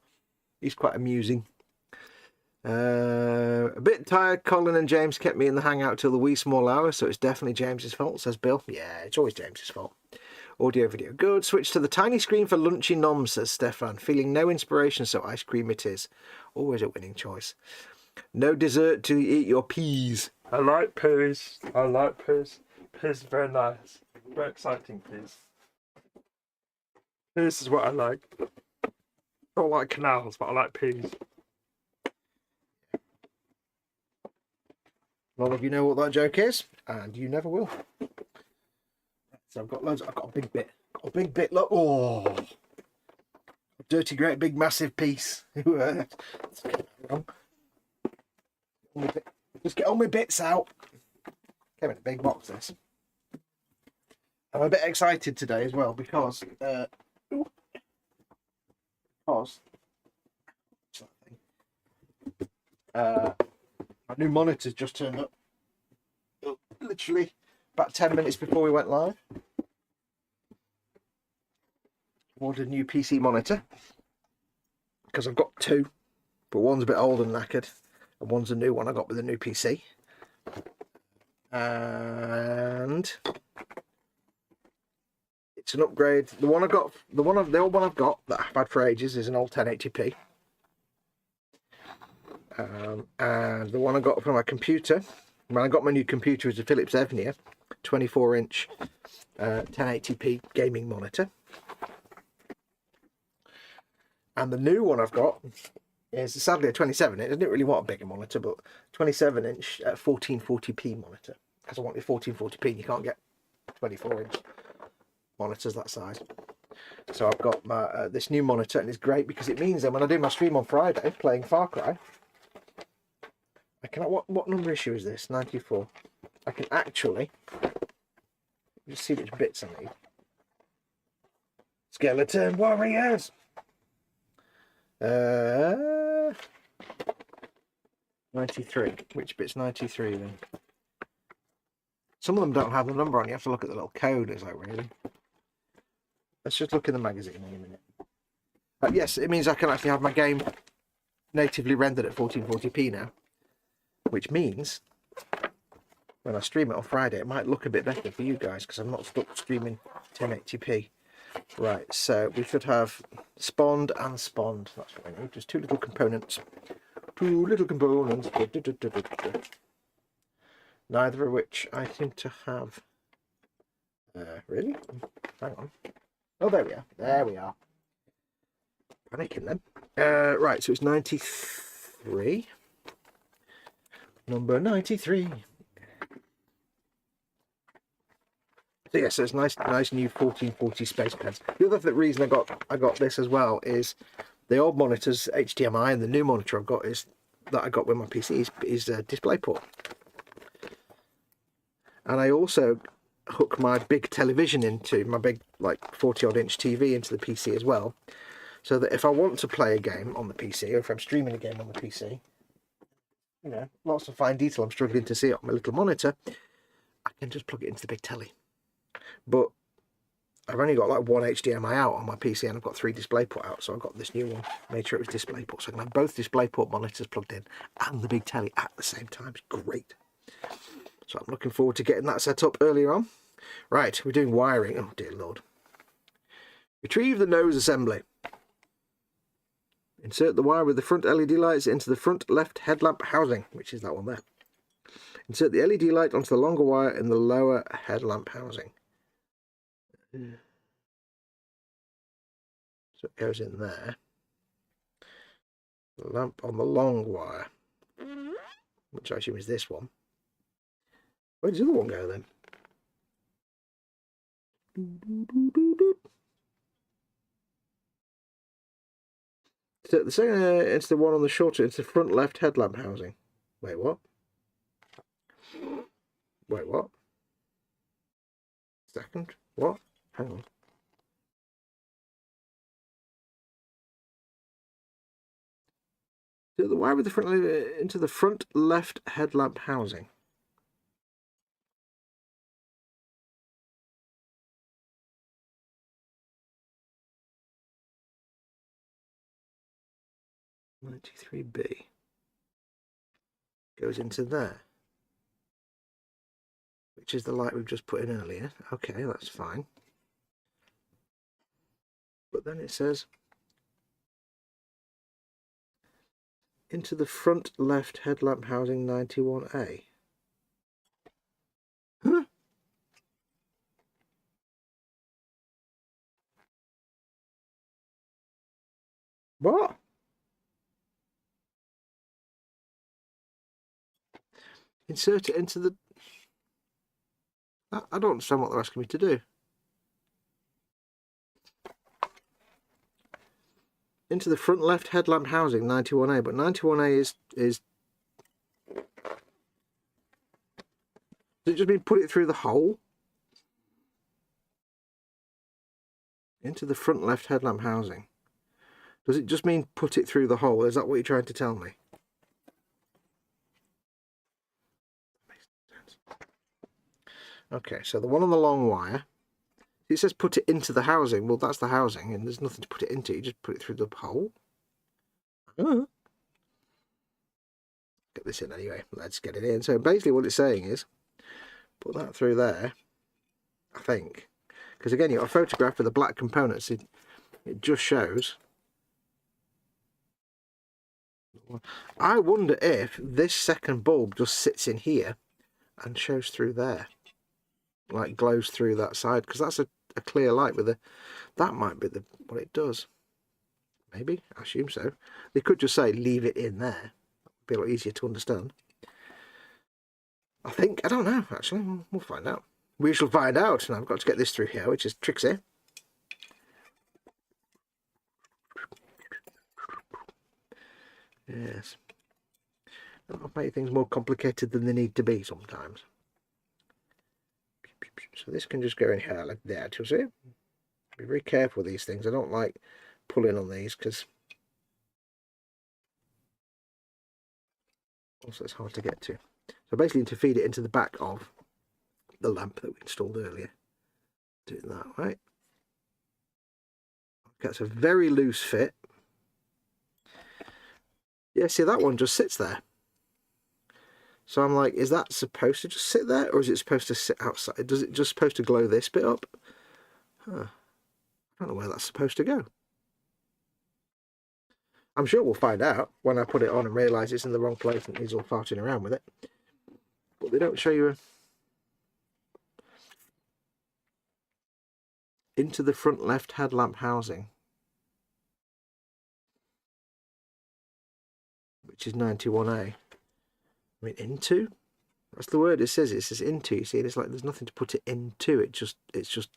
He's quite amusing. A bit tired. Colin and James kept me in the hangout till the wee small hours, so it's definitely James's fault, says Bill. Yeah, it's always James's fault. Audio video good. Switch to the tiny screen for lunchy nom, says Stefan. Feeling no inspiration, so ice cream it is. Always a winning choice. No dessert to eat your peas. I like peas. I like peas. Peas are very nice. Very exciting peas. Peas is what I like. I don't like canals, but I like peas. None of you know what that joke is, and you never will. So I've got loads. I've got a big bit. Got a big bit. Look, oh, a dirty, great, big, massive piece. Wrong. Just get all my bits out. Came in a big box. This. I'm a bit excited today as well because my new monitor's just turned up. Literally about 10 minutes before we went live. Ordered a new PC monitor because I've got two, but one's a bit old and knackered, and one's a new one I got with a new PC. And it's an upgrade. The one old one I've got that I've had for ages is an old 1080p. And the one I got from my computer, when I got my new computer, is a Philips Evnia 24-inch 1080p gaming monitor. And the new one I've got is sadly a 27. I didn't really want a bigger monitor, but 27-inch 1440p monitor. Because I wanted 1440p, and you can't get 24-inch monitors that size. So I've got my this new monitor, and it's great because it means that when I do my stream on Friday playing Far Cry, I can. What number issue is this? 94. I can actually just see which bits I need. Skeleton Warriors. 93. Which bit's 93 then? Some of them don't have the number on. You have to look at the little code. It's like, really? Let's just look in the magazine in a minute. Yes, it means I can actually have my game natively rendered at 1440p now. Which means when I stream it on Friday, it might look a bit better for you guys because I'm not stuck streaming 1080p. Right, so we should have spawned and spawned. That's what I need. Just two little components. Two little components. Neither of which I seem to have. Really? Hang on. Oh, there we are. There we are. Panicking then. Right, so it's 93. Number 93. So yeah, so it's nice new 1440 space pens. The other reason I got this as well is the old monitor's HDMI, and the new monitor I've got is that I got with my PC is a DisplayPort. And I also hook my big television into my big like 40-odd inch TV into the PC as well, so that if I want to play a game on the PC, or if I'm streaming a game on the PC, you know, lots of fine detail I'm struggling to see on my little monitor, I can just plug it into the big telly. But I've only got like one HDMI out on my PC, and I've got 3 DisplayPort out, so I've got this new one, made sure it was DisplayPort, so I can have both DisplayPort monitors plugged in and the big telly at the same time. It's great. So I'm looking forward to getting that set up earlier on. Right, we're doing wiring. Oh dear Lord. Retrieve the nose assembly. Insert the wire with the front LED lights into the front left headlamp housing, which is that one there. Insert the LED light onto the longer wire in the lower headlamp housing. So it goes in there. The lamp on the long wire, which I assume is this one. Where does the other one go then? So the second, it's the one on the shorter, it's the front left headlamp housing. Wait, what? Wait, what? Second? What? Hang on. So the wire with the front into the front left headlamp housing. (93B) goes into there, which is the light we've just put in earlier. Okay, that's fine. But then it says into the front left headlamp housing 91A. Huh? What? Insert it into the... I don't understand what they're asking me to do. Into the front left headlamp housing 91A, but 91A is does it just mean put it through the hole? Into the front left headlamp housing. Does it just mean put it through the hole? Is that what you're trying to tell me? Okay, so the one on the long wire, it says put it into the housing. Well, that's the housing, and there's nothing to put it into. You just put it through the hole. Get this in anyway. Let's get it in. So basically what it's saying is, put that through there, I think. Because again, you've got a photograph with the black components. It just shows. I wonder if this second bulb just sits in here and shows through there. Like glows through that side, because that's a clear light with a... That might be what it does. Maybe, I assume so. They could just say leave it in there. It'd be a lot easier to understand. I think, I don't know actually, we'll find out. We shall find out. And I've got to get this through here, which is tricksy. Yes. I'll make things more complicated than they need to be sometimes. So this can just go in here like that, you'll see. Be very careful with these things. I don't like pulling on these because also it's hard to get to. So basically to feed it into the back of the lamp that we installed earlier. Do it that way. That's a very loose fit. Yeah, see that one just sits there. So I'm like, is that supposed to just sit there, or is it supposed to sit outside? Does it just supposed to glow this bit up? Huh. I don't know where that's supposed to go. I'm sure we'll find out when I put it on and realise it's in the wrong place and he's all farting around with it. But they don't show you into the front left headlamp housing, which is 91A. I mean, into? That's the word it says. It says into. You see, it's like there's nothing to put it into. It's just,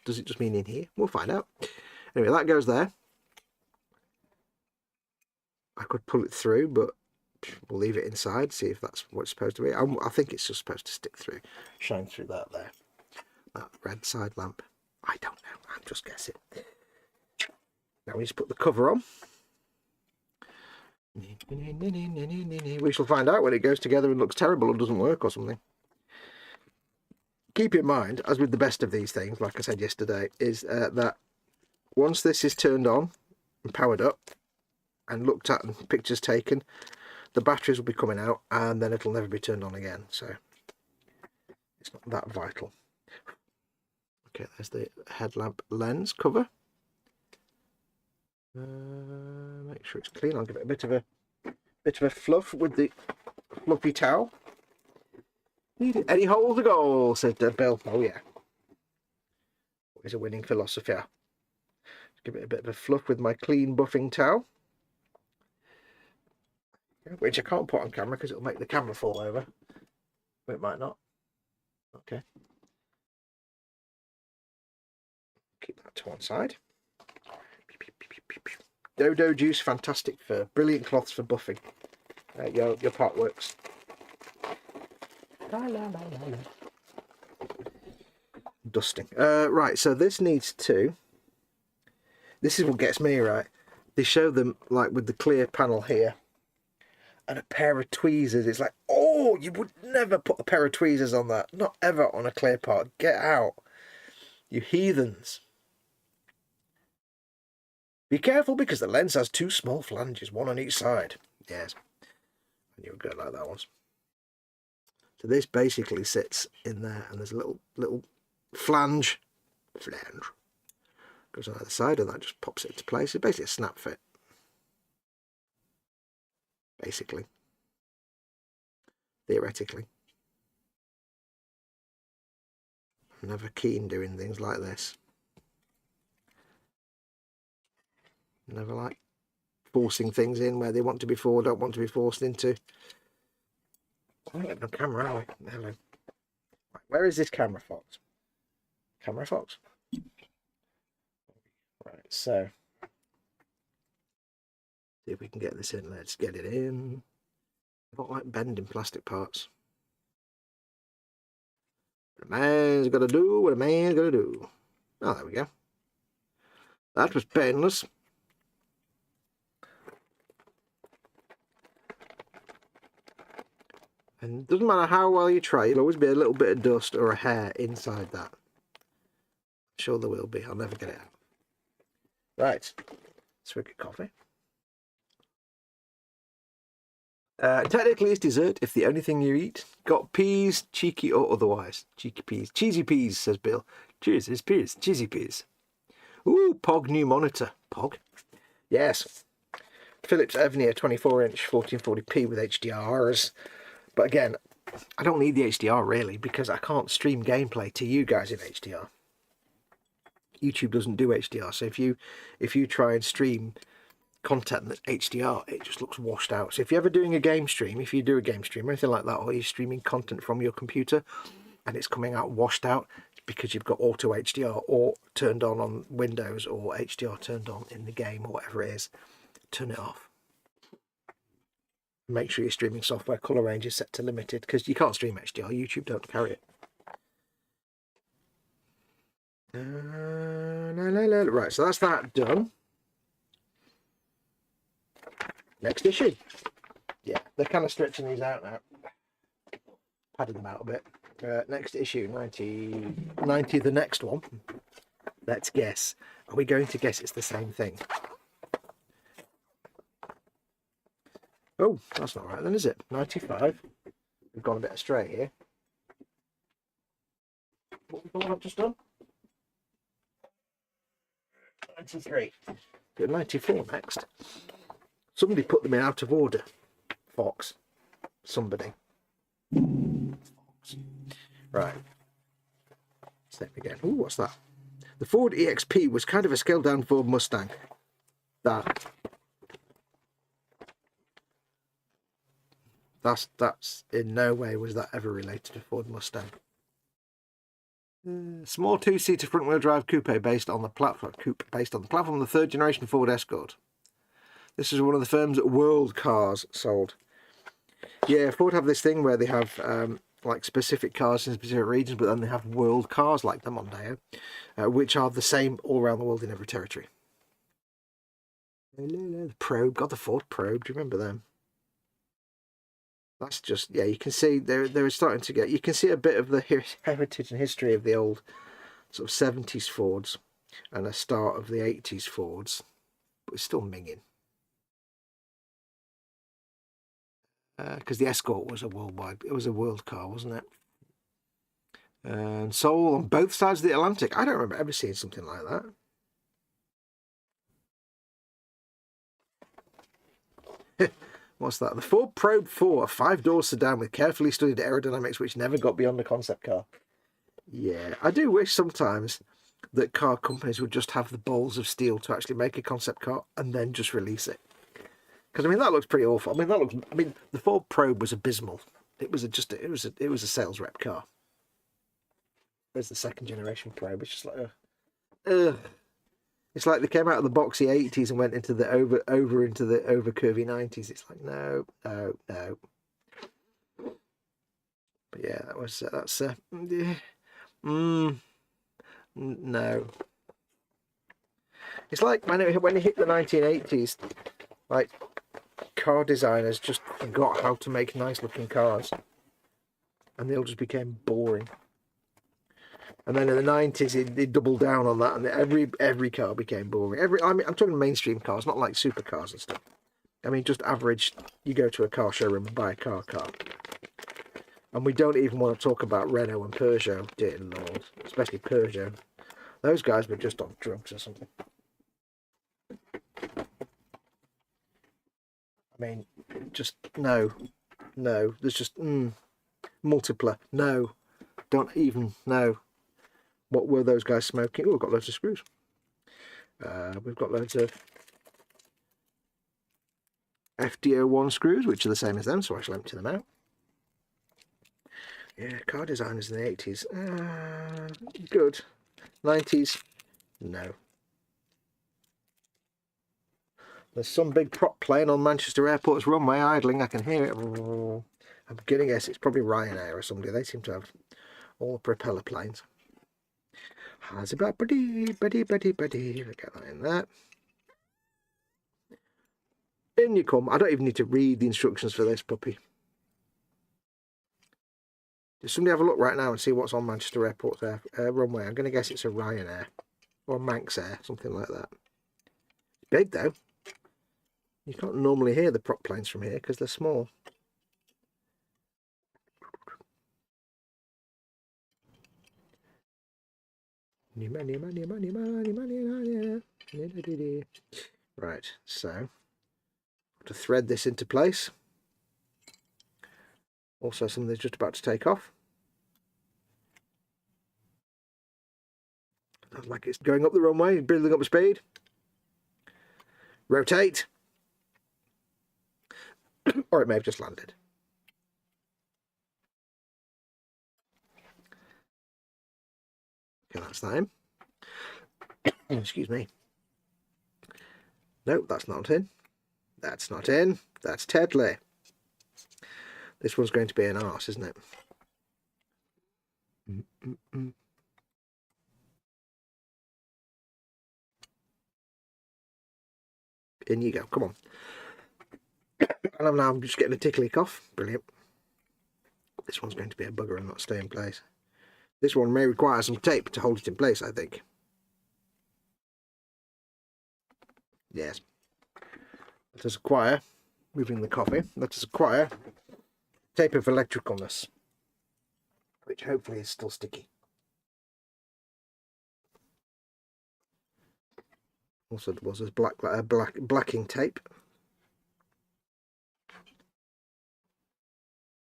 does it just mean in here? We'll find out. Anyway, that goes there. I could pull it through, but we'll leave it inside, see if that's what it's supposed to be. I think it's just supposed to stick through, shine through that there. That red side lamp. I don't know, I'm just guessing. Now we just put the cover on. We shall find out when it goes together and looks terrible or doesn't work or something. Keep in mind, as with the best of these things, like I said yesterday, is that once this is turned on and powered up and looked at and pictures taken, the batteries will be coming out and then it'll never be turned on again, so it's not that vital. Okay, there's the headlamp lens cover. Make sure it's clean. I'll give it a bit of a fluff with the fluffy towel. Any hole to go, said Bill. Oh yeah, always a winning philosophy. Give it a bit of a fluff with my clean buffing towel, which I can't put on camera because it'll make the camera fall over. But it might not. Okay. Keep that to one side. Dodo juice, fantastic fur. Brilliant cloths for buffing. Your partworks. Dusting. Right, so this needs to... This is what gets me, right? They show them, like, with the clear panel here. And a pair of tweezers. It's like, oh, you would never put a pair of tweezers on that. Not ever on a clear part. Get out. You heathens. Be careful because the lens has two small flanges, one on each side. Yes. I knew it would go like that once. So this basically sits in there and there's a little flange. Goes on either side and that just pops it into place. It's basically a snap fit. Basically. Theoretically. I'm never keen doing things like this. Never like forcing things in where they want to be for, don't want to be forced into. I don't have no camera, are we? Hello. Right, where is this camera, Fox? Camera, Fox? Right, so. See if we can get this in. Let's get it in. I don't like bending plastic parts. What a man's got to do, what a man's got to do. Oh, there we go. That was painless. And it doesn't matter how well you try, there'll always be a little bit of dust or a hair inside that. I'm sure there will be. I'll never get it out. Right. Swig of coffee. Technically it's dessert if the only thing you eat. Got peas, cheeky or otherwise. Cheeky peas. Cheesy peas, says Bill. Cheers, it's peas. Cheesy peas. Ooh, Pog new monitor. Pog? Yes. Philips Evnia 24-inch 1440p with HDRs. But again, I don't need the HDR really because I can't stream gameplay to you guys in HDR. YouTube doesn't do HDR, so if you try and stream content that's HDR, it just looks washed out. So if you're ever doing a game stream, if you do a game stream or anything like that, or you're streaming content from your computer and it's coming out washed out, it's because you've got auto HDR or turned on Windows or HDR turned on in the game or whatever it is. Turn it off. Make sure your streaming software colour range is set to limited because you can't stream HDR. YouTube don't carry it. Right, so that's that done. Next issue. Yeah, they're kind of stretching these out now. Padding them out a bit. Next issue, 90, the next one. Let's guess. Are we going to guess it's the same thing? Oh, that's not right then, is it? 95. we've gone a bit astray here. What I've just done? 93. Go 94 next. Somebody put them in out of order. Foxx. Somebody. Foxx. Right. Step again. Ooh, what's that? The Ford EXP was kind of a scaled down Ford Mustang. That's in no way was that ever related to Ford Mustang. Small two-seater front-wheel drive coupe based on the platform of the third generation Ford Escort. This is one of the firm's world cars sold. Yeah, Ford have this thing where they have like specific cars in specific regions, but then they have world cars like the Mondeo, which are the same all around the world in every territory. The Probe, God, the Ford Probe. Do you remember them? That's just, yeah, you can see they're starting to get, you can see a bit of the heritage and history of the old sort of 70s Fords and a start of the 80s Fords, but it's still minging. Because the Escort was a world car, wasn't it? And sold on both sides of the Atlantic. I don't remember ever seeing something like that. What's that? The Ford Probe 4, a 5-door sedan with carefully studied aerodynamics which never got beyond a concept car. Yeah, I do wish sometimes that car companies would just have the balls of steel to actually make a concept car and then just release it. Because I mean that looks pretty awful. I mean the Ford Probe was abysmal. It was a sales rep car. There's the second generation Probe. It's just like it's like they came out of the boxy 80s and went into the into the over curvy 90s. It's like no. But yeah, no. It's like when it hit the 1980s, like car designers just forgot how to make nice looking cars, and they all just became boring. And then in the 90s, they doubled down on that, and every car became boring. I mean, I'm talking mainstream cars, not like supercars and stuff. I mean, just average. You go to a car showroom and buy a car. And we don't even want to talk about Renault and Peugeot, dear Lord, especially Peugeot. Those guys were just on drugs or something. I mean, just no. There's just multipler. No, don't even know. What were those guys smoking? Oh, we've got loads of screws. We've got loads of FD01 screws, which are the same as them, so I shall empty them out. Yeah, car designers in the 80s. Good. 90s, no. There's some big prop plane on Manchester Airport's runway idling. I can hear it. I'm beginning to guess it's probably Ryanair or somebody. They seem to have all propeller planes. How's about buddy? Look at that in there. In you come. I don't even need to read the instructions for this puppy. Does somebody have a look right now and see what's on Manchester Airport's runway? I'm going to guess it's a Ryanair or a Manx Air, something like that. Big though. You can't normally hear the prop planes from here because they're small. Right, so to thread this into place. Also, something's just about to take off. Looks like it's going up the runway, building up speed. Rotate. Or it may have just landed. Okay, that's that in. Excuse me. No, that's not in. That's not in. That's Tedley. This one's going to be an arse, isn't it? In you go. Come on. And I'm just getting a tickly cough. Brilliant. This one's going to be a bugger and not stay in place. This one may require some tape to hold it in place, I think. Yes. Let us acquire, moving the coffee, let us acquire tape of electricalness, which hopefully is still sticky. Also, there was this blacking tape.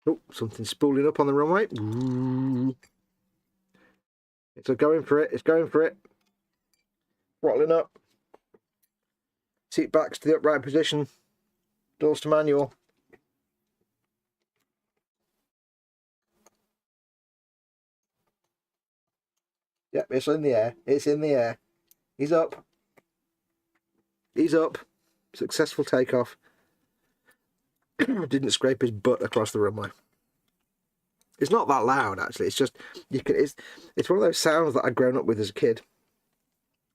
Oh, something's spooling up on the runway. Ooh. It's going for it. It's going for it. Throttling up. Seat backs to the upright position. Doors to manual. Yep, it's in the air. It's in the air. He's up. He's up. Successful takeoff. Didn't scrape his butt across the runway. It's not that loud, actually. It's just you can. It's one of those sounds that I'd grown up with as a kid,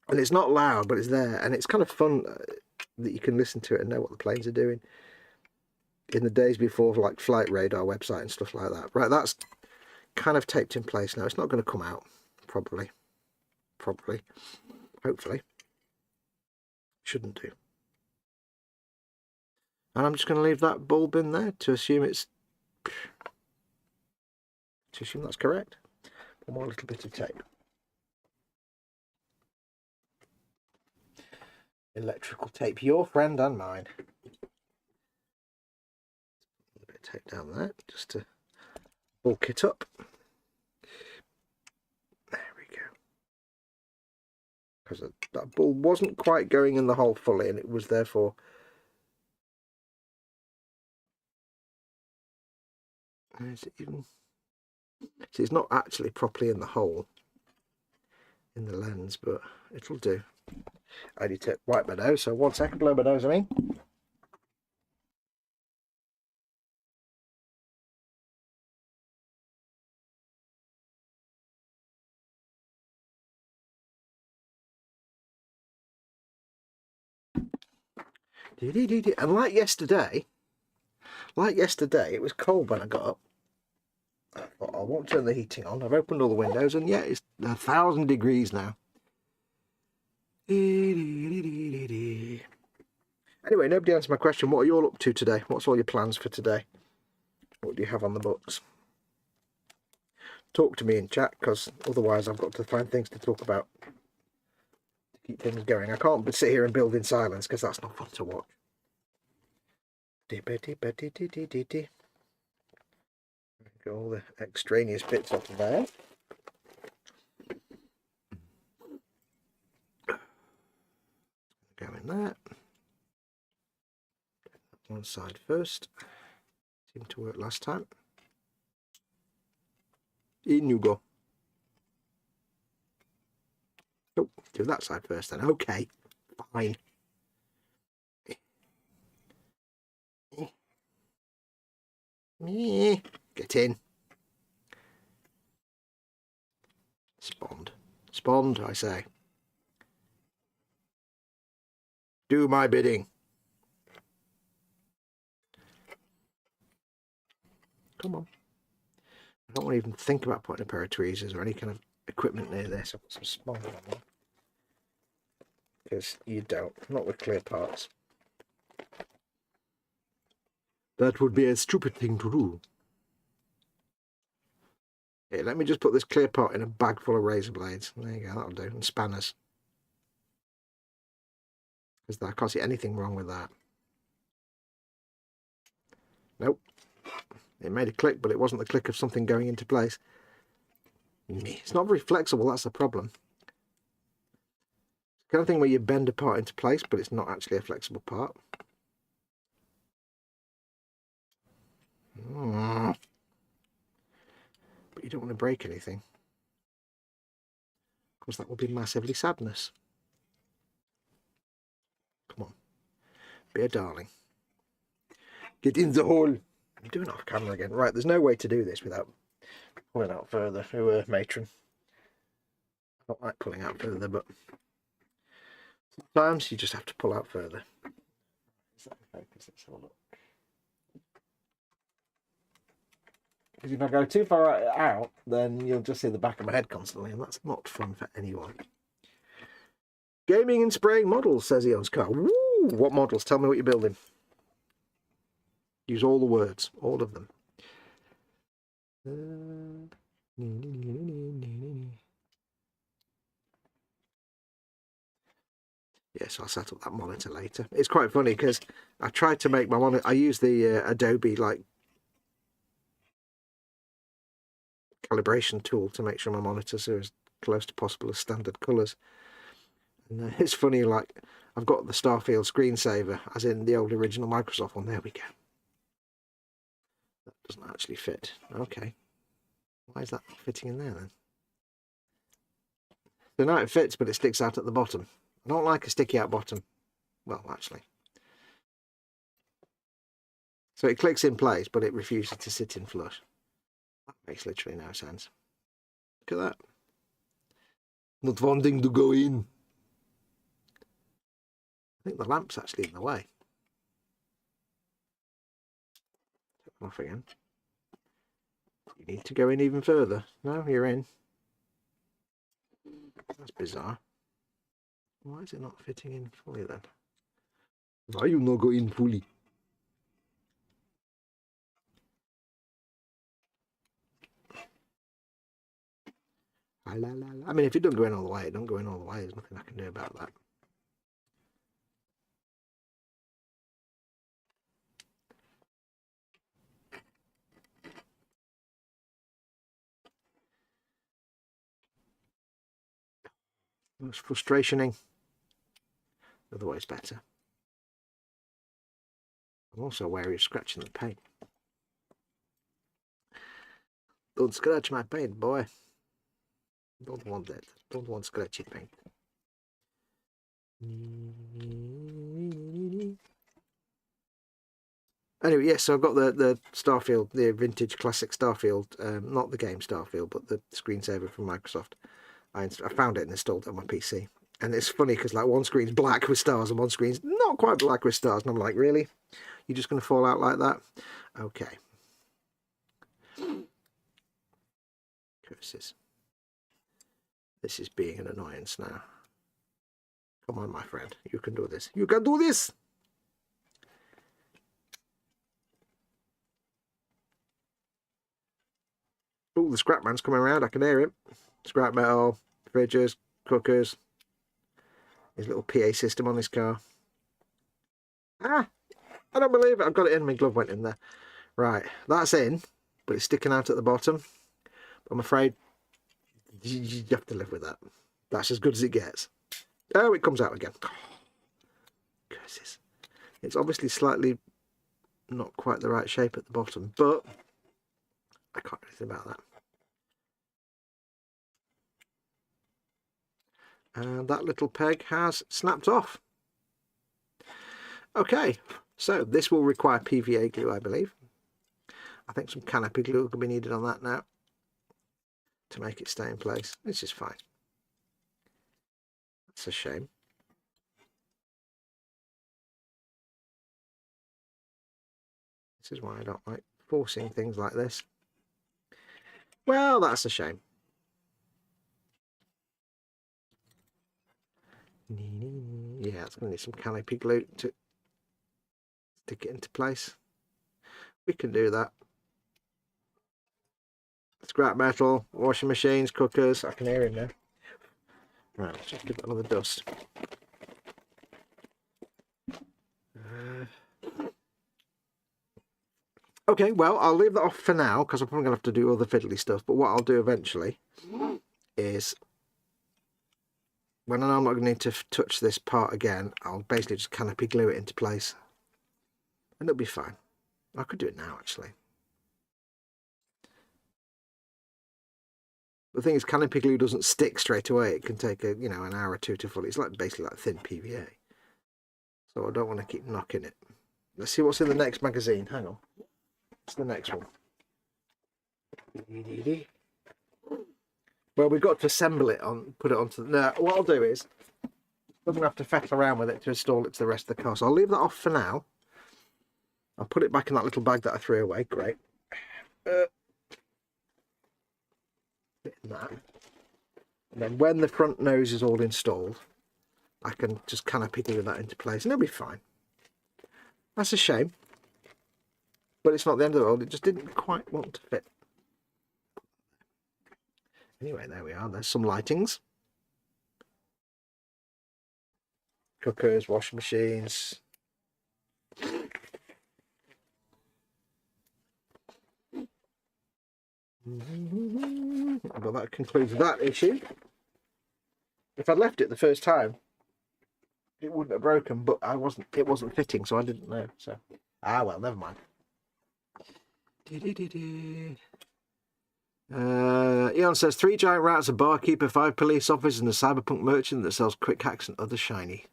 and it's not loud, but it's there, and it's kind of fun that you can listen to it and know what the planes are doing. In the days before, like Flight Radar website and stuff like that. Right, that's kind of taped in place now. It's not going to come out, probably. Hopefully. Shouldn't do. And I'm just going to leave that bulb in there to assume it's... to assume that's correct. One more little bit of tape. Electrical tape, your friend and mine. A bit of tape down there, just to bulk it up. There we go. Because that bulb wasn't quite going in the hole fully, and it was therefore... Is it even... See, it's not actually properly in the hole in the lens, but it'll do. I need to wipe my nose, so 1 second, blow my nose, I mean. And like yesterday, it was cold when I got up. I thought, I won't turn the heating on. I've opened all the windows, and yeah, it's 1,000 degrees now. Anyway, nobody answered my question. What are you all up to today? What's all your plans for today? What do you have on the books? Talk to me in chat, because otherwise I've got to find things to talk about to keep things going. I can't sit here and build in silence, because that's not fun to watch. Get all the extraneous bits off of there. Go in there. One side first. Seemed to work last time. In you go. Oh, do that side first then. Okay, fine. Get in. Spond, I say. Do my bidding. Come on. I don't want to even think about putting a pair of tweezers or any kind of equipment near this. I've got some Spangled on there. Because you don't. Not with clear parts. That would be a stupid thing to do. Here, let me just put this clear part in a bag full of razor blades. There you go, that'll do. And spanners. Because I can't see anything wrong with that. Nope. It made a click, but it wasn't the click of something going into place. It's not very flexible, that's the problem. It's the kind of thing where you bend a part into place, but it's not actually a flexible part. But you don't want to break anything, because that will be massively sadness. Come on, be a darling. Get in the hole. I'm doing it off camera again. Right, there's no way to do this without pulling out further. Matron. I don't like pulling out further, but sometimes you just have to pull out further. Is that okay? Let's have a look. Because if I go too far out, then you'll just see the back of my head constantly, and that's not fun for anyone. Gaming and spraying models, says he owns car. Woo! What models? Tell me what you're building. Use all the words, all of them. Yes, I'll set up that monitor later. It's quite funny because I tried to make my monitor. I use the Adobe like calibration tool to make sure my monitors are as close to possible as standard colours. And it's funny, like I've got the Starfield screensaver, as in the old original Microsoft one. There we go. That doesn't actually fit. Okay. Why is that not fitting in there then? So now it fits, but it sticks out at the bottom. I don't like a sticky out bottom. Well, actually. So it clicks in place, but it refuses to sit in flush. That makes literally no sense. Look at that. Not wanting to go in. I think the lamp's actually in the way. Off again. You need to go in even further. No, you're in. That's bizarre. Why is it not fitting in fully then? Why you not go in fully? I mean, if it don't go in all the way, it don't go in all the way. There's nothing I can do about that. It's frustrating. Otherwise better. I'm also wary of scratching the paint. Don't scratch my paint, boy. Don't want that. Don't want scratchy paint. Anyway, yes, so I've got the Starfield, the vintage classic Starfield, not the game Starfield, but the screensaver from Microsoft. I found it and installed it on my PC. And it's funny because like one screen's black with stars and one screen's not quite black with stars. And I'm like, really? You're just going to fall out like that? Okay. Curses. This is being an annoyance now. Come on, my friend. You can do this. You can do this! Oh, the scrap man's coming around. I can hear him. Scrap metal, fridges, cookers. His little PA system on his car. Ah! I don't believe it. I've got it in. My glove went in there. Right. That's in, but it's sticking out at the bottom. I'm afraid you have to live with that. That's as good as it gets. Oh, it comes out again. Curses. It's obviously slightly not quite the right shape at the bottom, but I can't do anything about that. And that little peg has snapped off. Okay, so this will require PVA glue, I believe. I think some canopy glue will be needed on that now to make it stay in place. This is fine. That's a shame. This is why I don't like forcing things like this. Well, that's a shame. Yeah, it's going to need some canopy glue to stick it into place. We can do that. Scrap metal, washing machines, cookers. I can hear him now. Right, let's just give it another dust. Okay, well, I'll leave that off for now because I'm probably going to have to do all the fiddly stuff. But what I'll do eventually is, when I know I'm not going to need to touch this part again, I'll basically just canopy glue it into place. And it'll be fine. I could do it now, actually. The thing is, canopy glue doesn't stick straight away. It can take an hour or two to fully. It's like basically like thin PVA. So I don't want to keep knocking it. Let's see what's in the next magazine. Hang on. What's the next one? Well, we've got to assemble it put it onto. No, what I'll do is I'm going to have to feckle around with it to install it to the rest of the car. So I'll leave that off for now. I'll put it back in that little bag that I threw away. Great. That. And then when the front nose is all installed, I can just canopy glue that into place and it'll be fine. That's a shame, but it's not the end of the world. It just didn't quite want to fit. Anyway, there we are. There's some lightings. Cookers, washing machines. Well, that concludes that issue. If I'd left it the first time, it wouldn't have broken, but it wasn't fitting, so I didn't know. So, well, never mind. Eon says 3 giant rats, a barkeeper, 5 police officers, and a cyberpunk merchant that sells quick hacks and other shiny.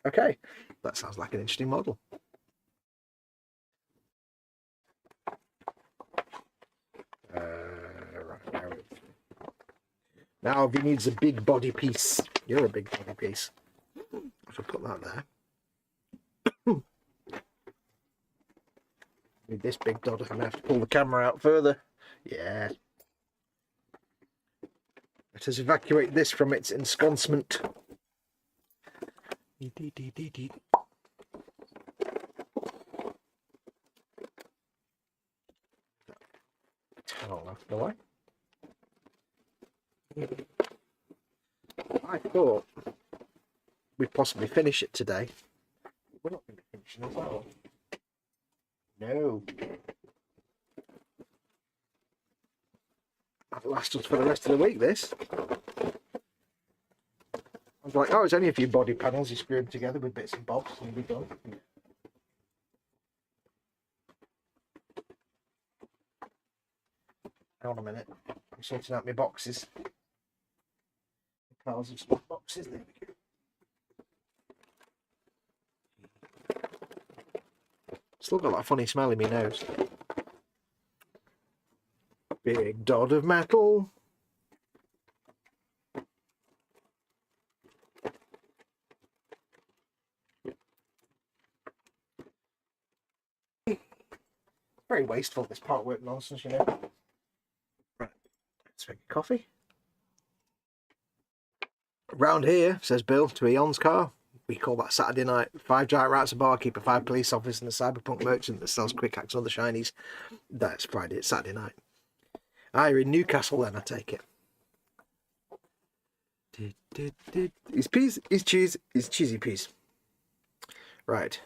Okay, that sounds like an interesting model. Right, now he needs a big body piece. You're a big body piece. I shall put that there. Need this big dog. I'm going to have to pull the camera out further. Yeah. Let us evacuate this from its ensconcement. Towel off the way. I thought we'd possibly finish it today. We're not going to finish it as well. No. That'll last us for the rest of the week, this. I was like, oh, it's only a few body panels. You screw them together with bits and bobs and you'll be done. Hang on a minute. I'm sorting out my boxes. Piles of small boxes. There we go. Still got that funny smell in my nose. Big dot of metal. Very wasteful, this part work nonsense, you know. Right, let's make a coffee. Round here, says Bill, to Eon's car, we call that Saturday night. 5 giant rats, a barkeeper, 5 police officers, and a cyberpunk merchant that sells quick hacks and other shinies. That's Friday, it's Saturday night. You're in Newcastle then, I take it. His peas, his cheese, his cheesy peas. Right.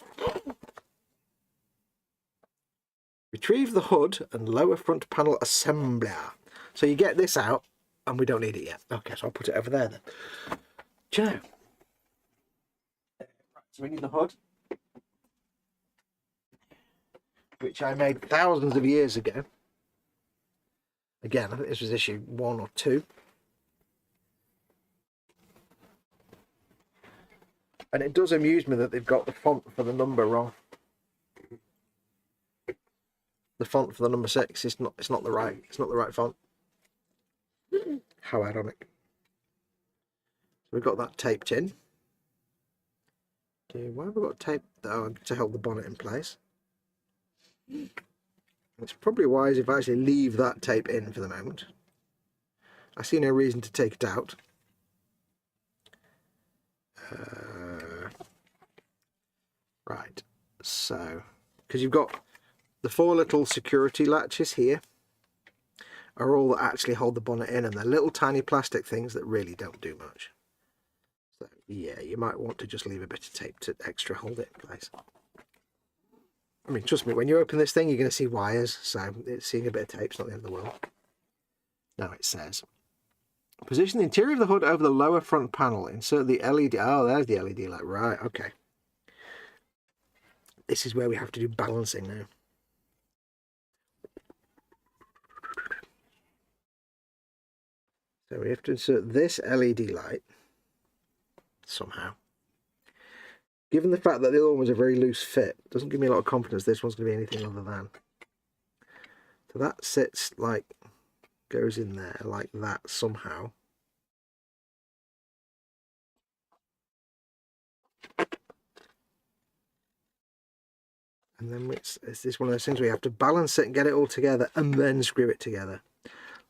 Retrieve the hood and lower front panel assembler. So you get this out, and we don't need it yet. Okay, so I'll put it over there then. Do you know? Right, so we need the hood, which I made thousands of years ago. Again, I think this was issue 1 or 2. And it does amuse me that they've got the font for the number wrong. The font for the number 6 is not the right font. How ironic. So we've got that taped in. Why have we got tape to hold the bonnet in place? It's probably wise if I actually leave that tape in for the moment. I see no reason to take it out. Right, so because you've got the 4 little security latches here are all that actually hold the bonnet in, and they're little tiny plastic things that really don't do much. So yeah, you might want to just leave a bit of tape to extra hold it in place. I mean, trust me, when you open this thing, you're going to see wires, so seeing a bit of tape's not the end of the world. Now it says, position the interior of the hood over the lower front panel. Insert the LED. Oh, there's the LED light. Right, okay. This is where we have to do balancing now. So we have to insert this LED light somehow. Given the fact that the other one was a very loose fit, doesn't give me a lot of confidence this one's going to be anything other than. So that sits like, goes in there like that somehow. And then it's this one of those things where you have to balance it and get it all together and then screw it together.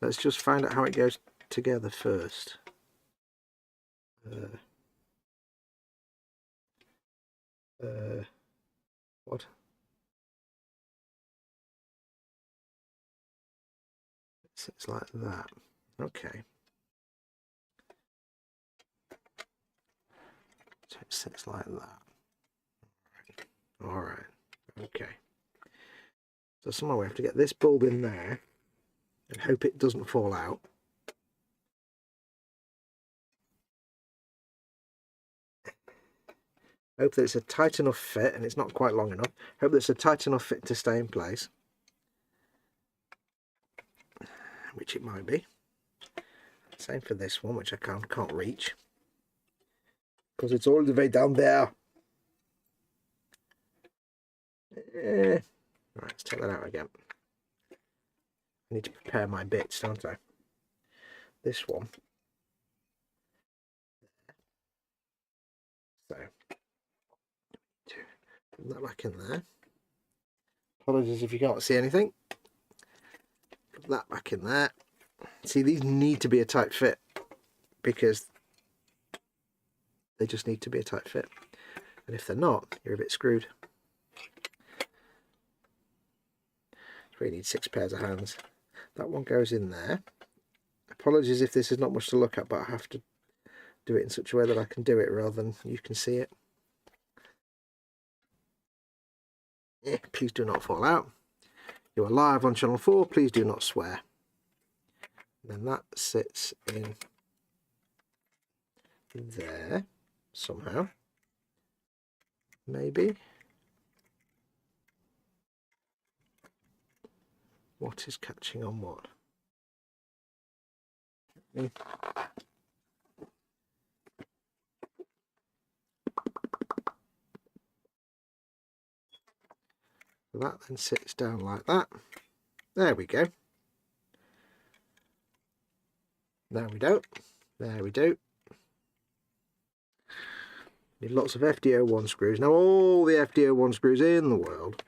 Let's just find out how it goes together first. What? It's like that. Okay. So it sits like that. All right. Okay. So somehow we have to get this bulb in there and hope it doesn't fall out. Hope that it's a tight enough fit, and it's not quite long enough. Hope that it's a tight enough fit to stay in place, which it might be. Same for this one, which I can't reach because it's all the way down there. Right, let's take that out again. I need to prepare my bits, don't I? This one. So, put that back in there. Apologies if you can't see anything. Put that back in there. See, these need to be a tight fit because they just need to be a tight fit. And if they're not, you're a bit screwed. You really need 6 pairs of hands. That one goes in there. Apologies if this is not much to look at, but I have to do it in such a way that I can do it rather than you can see it. Please do not fall out. You are live on channel 4, please do not swear. And then that sits in there somehow. Maybe. What is catching on what? So that then sits down like that. There we go. There we do. There we do. Need lots of FD01 screws. Now all the FD01 screws in the world.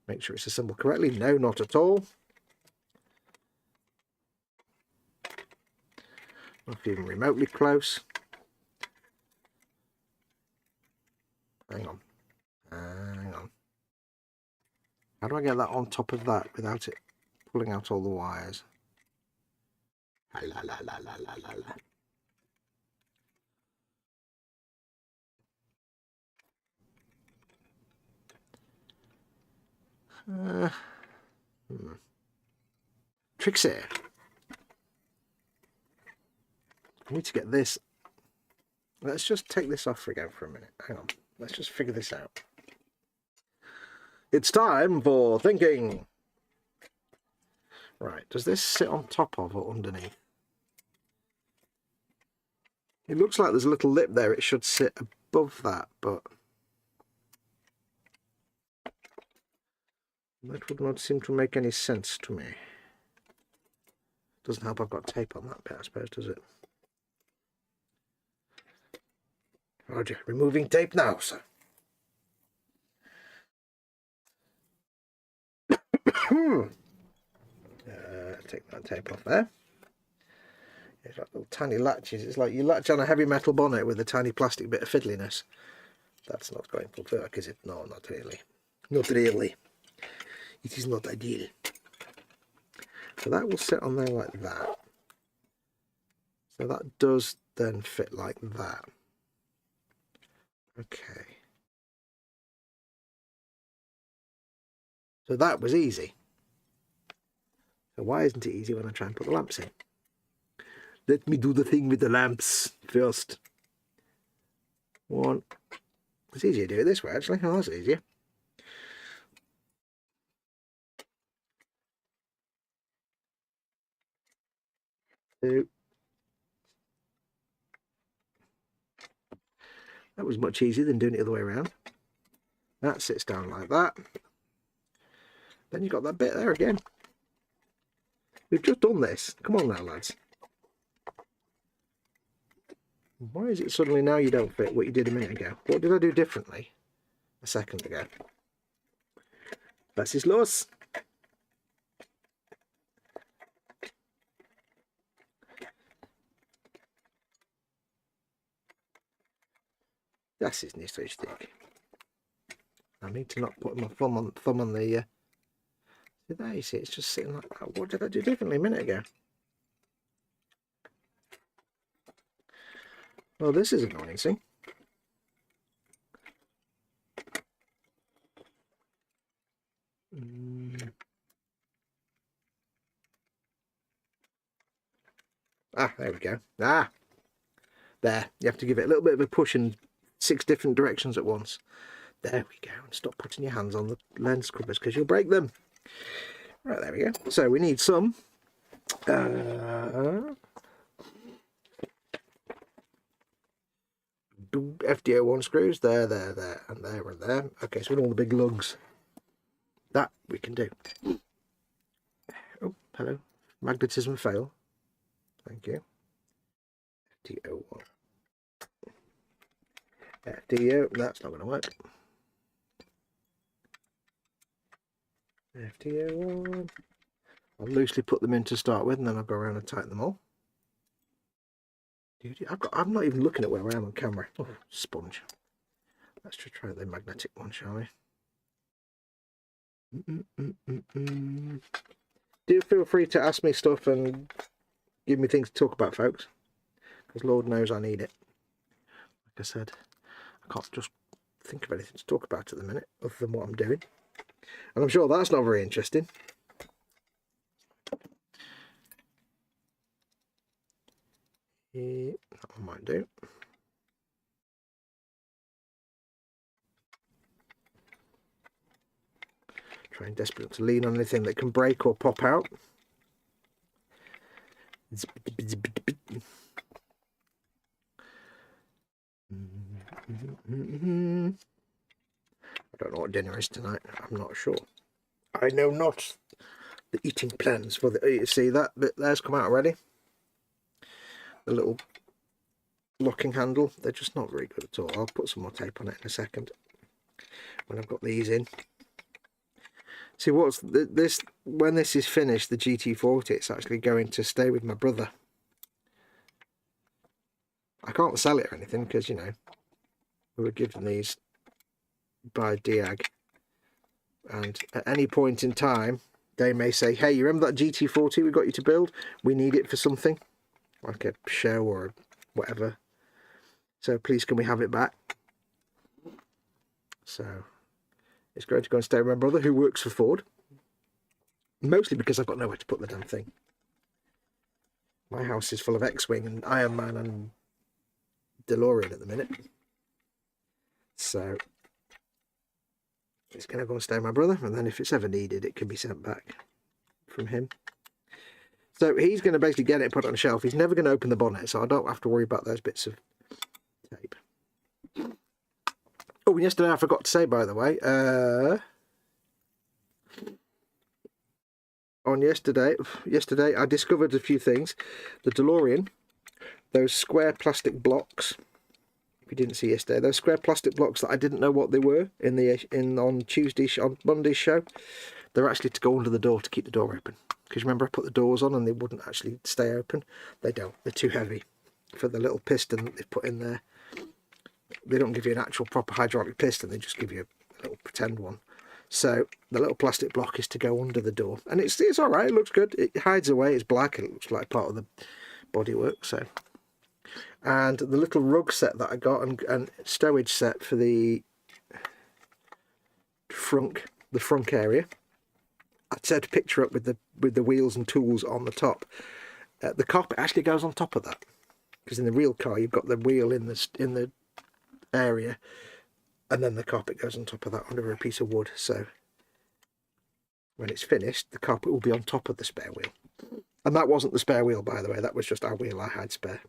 Make sure it's assembled correctly. No, not at all. Not even remotely close. Hang on. Hang on. How do I get that on top of that without it pulling out all the wires? La la la la la la la. Trixie. I need to get this. Let's just take this off again for a minute. Hang on. Let's just figure this out. It's time for thinking. Right. Does this sit on top of or underneath? It looks like there's a little lip there. It should sit above that, but that would not seem to make any sense to me. Doesn't help I've got tape on that bit, I suppose, does it? Roger, removing tape now, sir. Take that tape off there. It's like little tiny latches. It's like you latch on a heavy metal bonnet with a tiny plastic bit of fiddliness. That's not going to work, is it? No, not really. Not really. It is not ideal. So that will sit on there like that. So that does then fit like that. Okay. So that was easy. So why isn't it easy when I try and put the lamps in? Let me do the thing with the lamps first. One. It's easier to do it this way, actually. Oh, that's easier. Two. That was much easier than doing it the other way around. That sits down like that. Then you've got that bit there again. We've just done this. Come on now, lads. Why is it suddenly now you don't fit what you did a minute ago? What did I do differently a second ago? Was ist los? Das ist nicht richtig. I need to not put my thumb on the. See there, you see, it's just sitting like that. What did I do differently a minute ago? Well, this is annoying, see? Ah, there we go. Ah, there. You have to give it a little bit of a push in 6 different directions at once. There we go. And stop putting your hands on the lens covers because you'll break them. Right, there we go. So we need some FD01 screws. There, and there, and there. Okay, so with all the big lugs. That we can do. Oh, hello. Magnetism fail. Thank you. FD01. FD0, that's not going to work. FD01. I'll loosely put them in to start with, and then I'll go around and tighten them all. I'm not even looking at where I am on camera. Oh, sponge. Let's just try the magnetic one, shall we? Do feel free to ask me stuff and give me things to talk about, folks, because Lord knows I need it. Like I said, I can't just think of anything to talk about at the minute other than what I'm doing, and I'm sure that's not very interesting. Yeah, that one might do. Trying desperately not to lean on anything that can break or pop out. I don't know what dinner is tonight. I'm not sure. I know not the eating plans for the. You see that bit there's come out already. The little locking handle. They're just not very good at all. I'll put some more tape on it in a second when I've got these in. See what's this? When this is finished, the GT40, it's actually going to stay with my brother. I can't sell it or anything because, you know, we were given these by Diag, and at any point in time they may say, hey, you remember that GT40 we got you to build? We need it for something like a show or whatever, so please can we have it back? So it's going to go and stay with my brother, who works for Ford, mostly because I've got nowhere to put the damn thing. My house is full of X-Wing and Iron Man and DeLorean at the minute, so it's going to go and stay with my brother, and then if it's ever needed it can be sent back from him. So he's going to basically get it and put it on a shelf. He's never going to open the bonnet, so I don't have to worry about those bits of tape. Oh, and yesterday I forgot to say, by the way, on yesterday I discovered a few things. The DeLorean, those square plastic blocks. If you didn't see yesterday, those square plastic blocks that I didn't know what they were on Monday's show, they're actually to go under the door to keep the door open. Because remember I put the doors on and they wouldn't actually stay open. They don't. They're too heavy for the little piston that they've put in there. They don't give you an actual proper hydraulic piston. They just give you a little pretend one. So the little plastic block is to go under the door, and it's all right. It looks good. It hides away. It's black. It looks like part of the bodywork. So. And the little rug set that I got and stowage set for the frunk area, I set a picture up with the wheels and tools on the top. The carpet actually goes on top of that, because in the real car you've got the wheel in the area, and then the carpet goes on top of that under a piece of wood. So when it's finished, the carpet will be on top of the spare wheel. And that wasn't the spare wheel, by the way. That was just our wheel I had spare.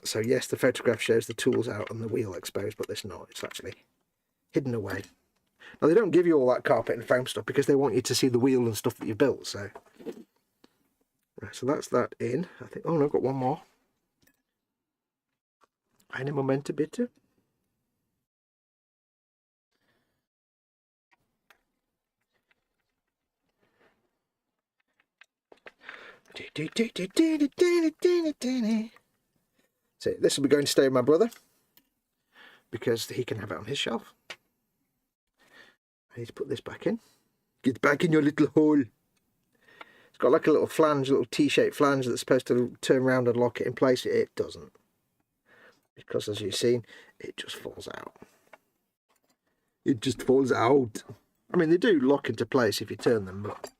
So yes, the photograph shows the tools out and the wheel exposed, but it's not. It's actually hidden away. Now they don't give you all that carpet and foam stuff because they want you to see the wheel and stuff that you built. So, right, so that's that in. I think. Oh no, I've got one more. Eine Momente bitte. So this will be going to stay with my brother because he can have it on his shelf. I need to put this back in. Get back in your little hole. It's got like a little flange, a little T-shaped flange that's supposed to turn around and lock it in place. It doesn't, because as you've seen, it just falls out. It just falls out. I mean, they do lock into place if you turn them, but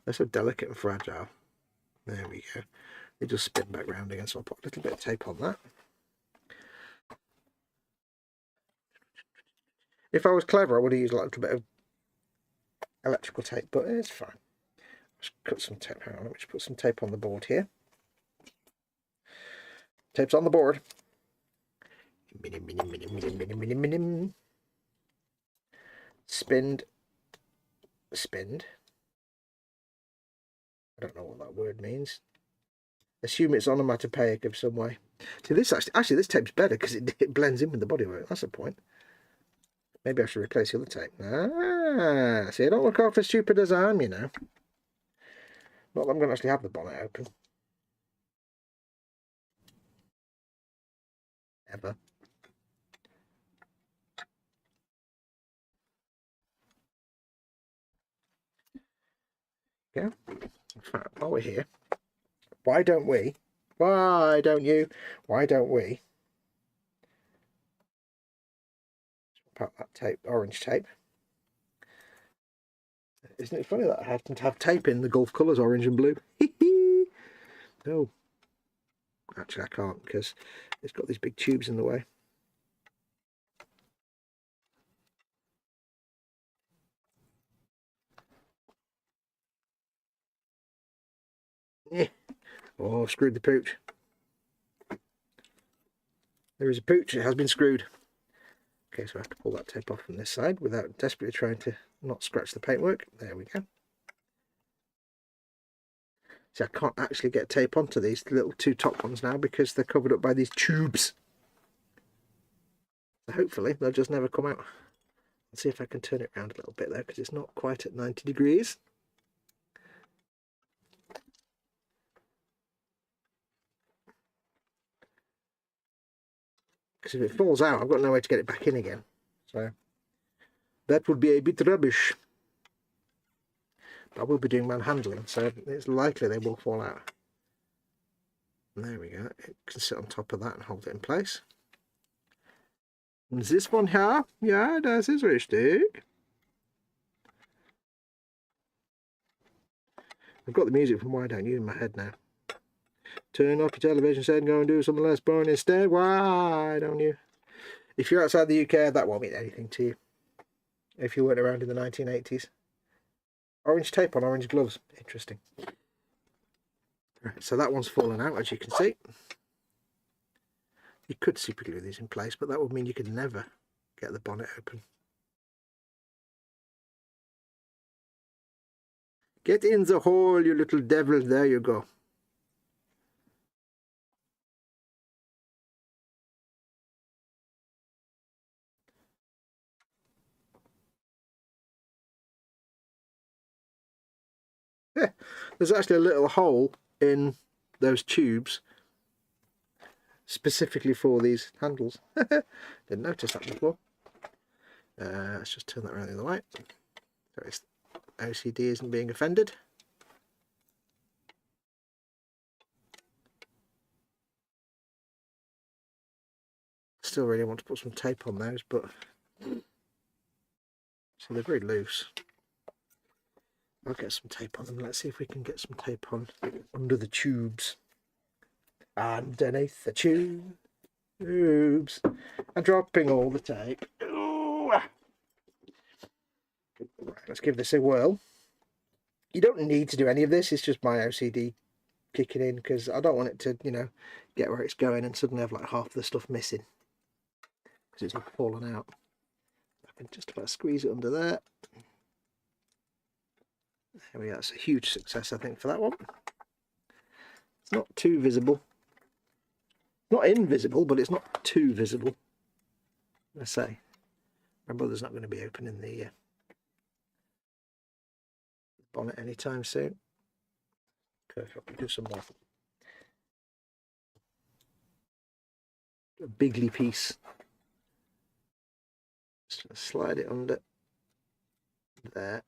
they're so delicate and fragile. There we go. It just spin back round again, so I'll put a little bit of tape on that. If I was clever, I would have used like a little bit of electrical tape, but it's fine. Just cut some tape. Hang on, let me just put some tape on the board here. Tape's on the board. Spinned. Spinned. I don't know what that word means. Assume it's onomatopoeic of some way. See, this actually this tape's better because it blends in with the bodywork. That's the point. Maybe I should replace the other tape. Ah, see, I don't look half as stupid as I am, you know. Not that I'm going to actually have the bonnet open. Ever. Yeah. In fact, while we're here, why don't we? Why don't you? Why don't we? Put that tape, orange tape. Isn't it funny that I happen to have tape in the Gulf colours, orange and blue? No. Actually, I can't because it's got these big tubes in the way. Yeah. Oh, I've screwed the pooch. There is a pooch, it has been screwed. Okay, so I have to pull that tape off from this side without desperately trying to not scratch the paintwork. There we go. See, I can't actually get tape onto these little two top ones now because they're covered up by these tubes. So hopefully they'll just never come out. Let's see if I can turn it around a little bit though, because it's not quite at 90 degrees. Because if it falls out, I've got no way to get it back in again. So that would be a bit rubbish. But I will be doing manhandling, so it's likely they will fall out. And there we go. It can sit on top of that and hold it in place. And this one here, yeah, das ist richtig. I've got the music from Why Don't You in my head now. Turn off your television set and go and do something less boring instead. Why don't you? If you're outside the UK, that won't mean anything to you. If you weren't around in the 1980s. Orange tape on orange gloves. Interesting. Right, so that one's fallen out, as you can see. You could super glue these in place, but that would mean you could never get the bonnet open. Get in the hole, you little devil. There you go. Yeah, there's actually a little hole in those tubes specifically for these handles. Didn't notice that before. Let's just turn that around the other way so its OCD isn't being offended. Still really want to put some tape on those, but so they're very loose. I'll get some tape on them. Let's see if we can get some tape on under the tubes. Underneath the tubes. And dropping all the tape. Ooh. Right, let's give this a whirl. You don't need to do any of this. It's just my OCD kicking in because I don't want it to, you know, get where it's going and suddenly have like half the stuff missing because it's all fallen out. I can just about squeeze it under there. There we go. That's a huge success, I think, for that one. It's not too visible. Not invisible, but it's not too visible. I say. My brother's not going to be opening the bonnet anytime soon. Perfect. We'll do some more. A bigly piece. Just slide it under there.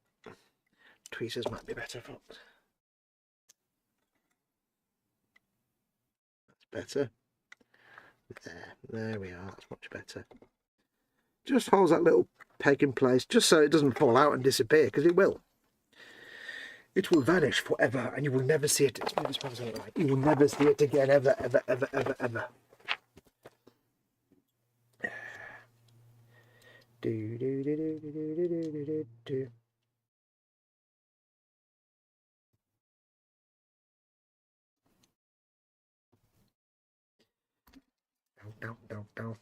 Tweezers might be better, Fox. That's better. There we are. That's much better. Just holds that little peg in place, just so it doesn't fall out and disappear, because it will. It will vanish forever, and you will never see it. You will never see it again, ever, ever, ever, ever, ever. Do do do do do do do do do do. Down.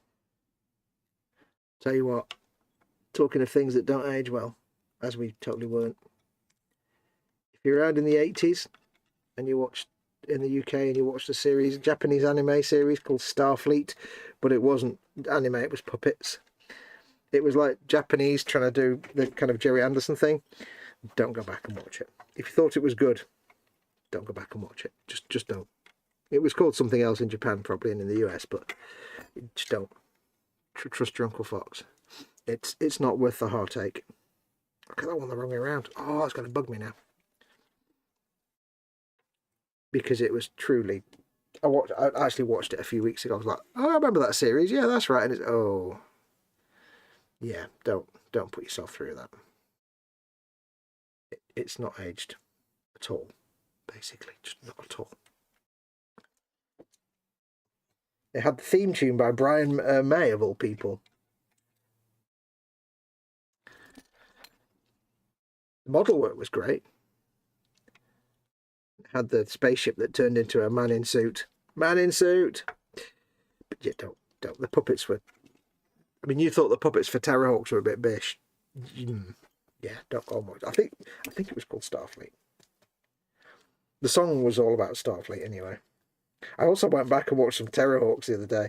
Tell you what, talking of things that don't age well, as we totally weren't. If you're around in the 80s and you watched in the UK and you watched a Japanese anime series called Starfleet, but it wasn't anime, it was puppets. It was like Japanese trying to do the kind of Jerry Anderson thing. Don't go back and watch it. If you thought it was good, don't go back and watch it. Just don't. It was called something else in Japan probably and in the US, but just don't. Trust your Uncle Fox. It's not worth the heartache. Look at that one the wrong way around. Oh, it's going to bug me now. Because it was truly... I actually watched it a few weeks ago. I was like, oh, I remember that series. Yeah, that's right. And it's... Oh... Yeah, don't put yourself through that. It's not aged at all, basically, just not at all. It had the theme tune by Brian May, of all people. The model work was great. It had the spaceship that turned into a man in suit. Man in suit! But yeah, don't. The puppets were... I mean, you thought the puppets for Terrorhawks were a bit bish. Yeah, don't go much. I think it was called Starfleet. The song was all about Starfleet anyway. I also went back and watched some Terrorhawks the other day.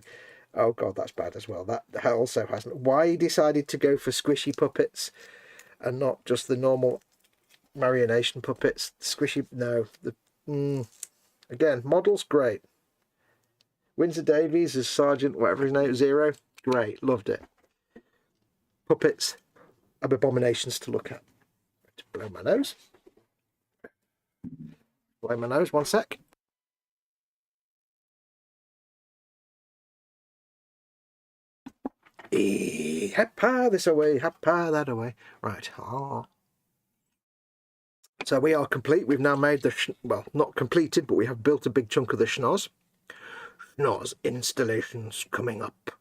Oh god, that's bad as well. That also hasn't. Why he decided to go for squishy puppets and not just the normal marionation puppets? Squishy, no. Again, models great. Windsor Davies as Sergeant, whatever his name, Zero. Great, loved it. Puppets, abominations to look at. To blow my nose. Blow my nose, one sec. Heppa this away, heppa that away. Right. Oh. So we are complete. We've now made the, well, not completed, but we have built a big chunk of the schnoz. Schnoz installations coming up.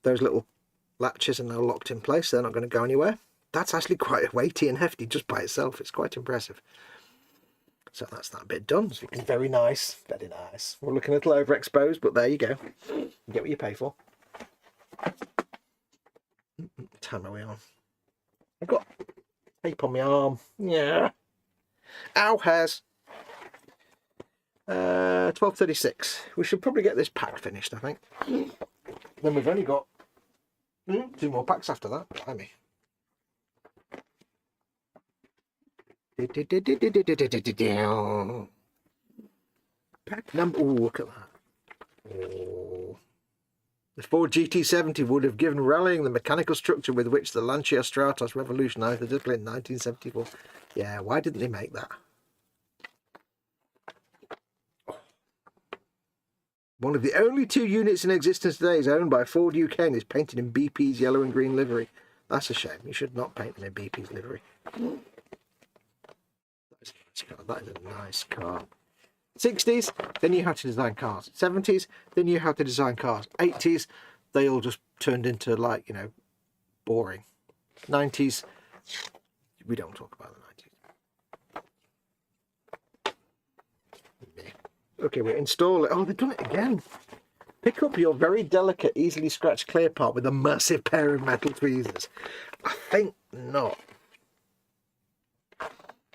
Those little latches are now locked in place. They're not going to go anywhere. That's actually quite weighty and hefty just by itself. It's quite impressive. So that's that bit done. It's looking very nice. Very nice. We're looking a little overexposed, but there you go. You get what you pay for. What time are we on? I've got tape on my arm. Yeah. Ow, hairs. 12:36. We should probably get this pack finished, I think. Then we've only got 2 more packs after that. Blimey. Pack number... Oh, look at that. Oh. The Ford GT40 would have given rallying the mechanical structure with which the Lancia Stratos revolutionised the discipline in 1974. Yeah, why didn't they make that? One of the only 2 units in existence today is owned by Ford UK and is painted in BP's yellow and green livery. That's a shame. You should not paint them in BP's livery. That is a nice car. 60s, they knew how to design cars. 70s, they knew how to design cars. 80s, they all just turned into, like, you know, boring. 90s, we don't talk about the 90s. Okay, we install it. Oh, they've done it again. Pick up your very delicate, easily scratched clear part with a massive pair of metal tweezers. I think not.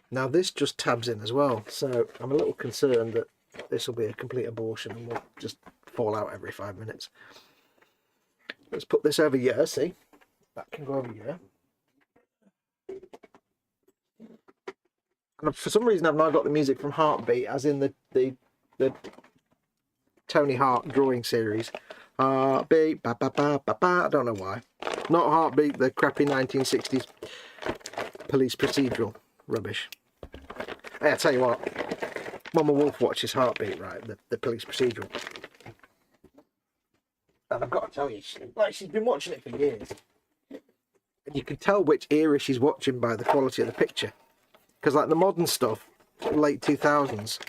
Now this just tabs in as well, so I'm a little concerned that this will be a complete abortion and will just fall out every 5 minutes. Let's put this over here, see? That can go over here. And for some reason I've now got the music from Heartbeat, as in the Tony Hart drawing series. Heartbeat, ba ba ba ba ba. I don't know why. Not Heartbeat, the crappy 1960s police procedural rubbish. Hey, I tell you what, Mama Wolf watches Heartbeat, right? The police procedural. And I've got to tell you, she's been watching it for years. And you can tell which era she's watching by the quality of the picture. Because like the modern stuff, late 2000s,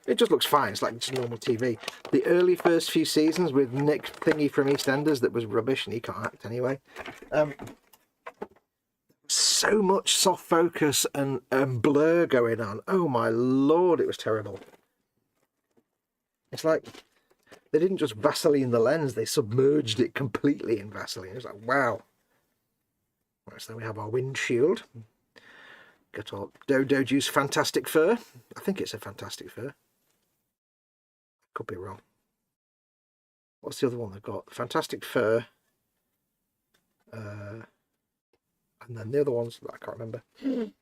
it just looks fine. It's like just normal TV. The early first few seasons with Nick Thingy from EastEnders that was rubbish, and he can't act anyway. So much soft focus and blur going on. Oh my lord, it was terrible. It's like they didn't just Vaseline the lens, they submerged it completely in Vaseline. It was like, wow. Right, so then we have our windshield. Got our Dodo Juice Fantastic Fur. I think it's a Fantastic Fur. Could be wrong. What's the other one they've got? Fantastic Fur. And then the other ones that I can't remember. You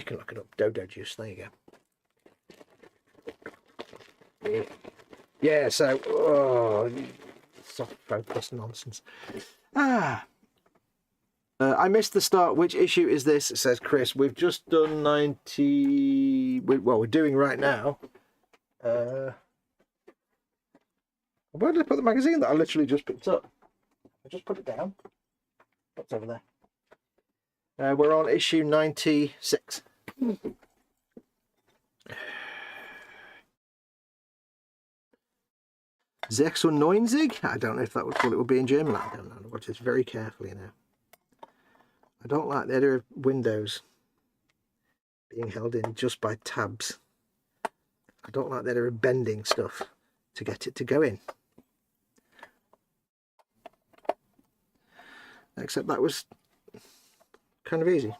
can look it up. Dodo Juice. There you go. Yeah, so soft focus nonsense. I missed the start. Which issue is this? Says Chris. We've just done 90. Well, we're doing right now. Where did I put the magazine that I literally just picked up? I just put it down. What's over there? We're on issue 96. 96. I don't know if that was what it would be in German. I don't know. I watch this very carefully now. I don't like the idea of windows being held in just by tabs. I don't like the idea of bending stuff to get it to go in. Except that was kind of easy.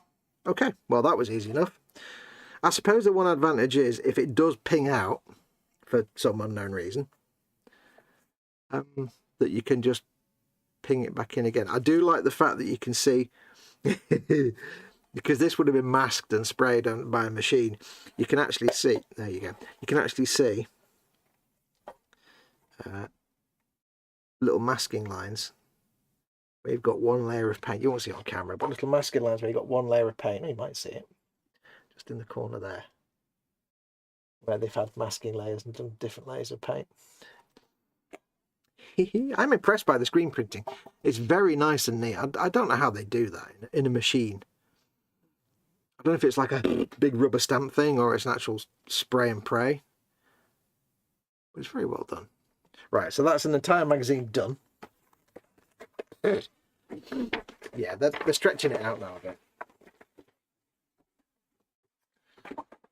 Okay, well that was easy enough. I suppose the one advantage is if it does ping out for some unknown reason, that you can just ping it back in again. I do like the fact that you can see, because this would have been masked and sprayed on by a machine, you can actually see, there you go, you can actually see little masking lines where you've got one layer of paint. You won't see it on camera, but little masking lines where you've got one layer of paint. You might see it just in the corner there, where they've had masking layers and done different layers of paint. I'm impressed by the screen printing. It's very nice and neat. I don't know how they do that in a machine. I don't know if it's like a big rubber stamp thing or it's an actual spray and pray. But it's very well done. Right, so that's an entire magazine done. Yeah, they're stretching it out now a bit.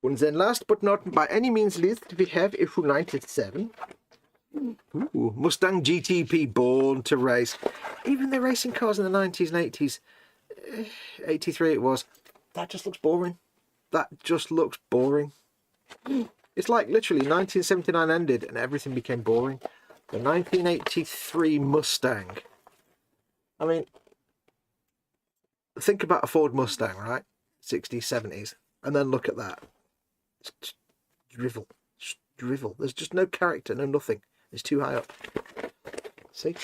And then last but not by any means least, we have issue 97. Ooh, Mustang GTP, born to race. Even the racing cars in the 90s and 80s, 83 it was, that just looks boring. That just looks boring. It's like literally 1979 ended and everything became boring. The 1983 Mustang. I mean, think about a Ford Mustang, right? 60s, 70s. And then look at that. It's just drivel. Just drivel. There's just no character, no nothing. It's too high up. See,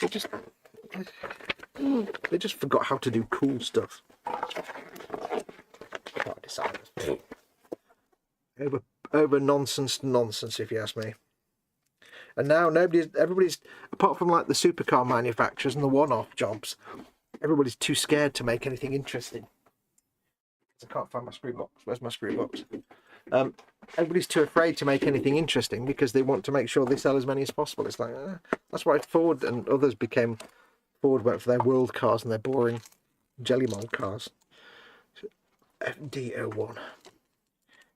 they just forgot how to do cool stuff. Can't decide. Over nonsense, if you ask me. And now everybody's, apart from like the supercar manufacturers and the one-off jobs, everybody's too scared to make anything interesting. I can't find my screw box. Where's my screw box? Everybody's too afraid to make anything interesting because they want to make sure they sell as many as possible. It's like, that's why Ford and others became, Ford went for their world cars and their boring jelly mold cars. FD01.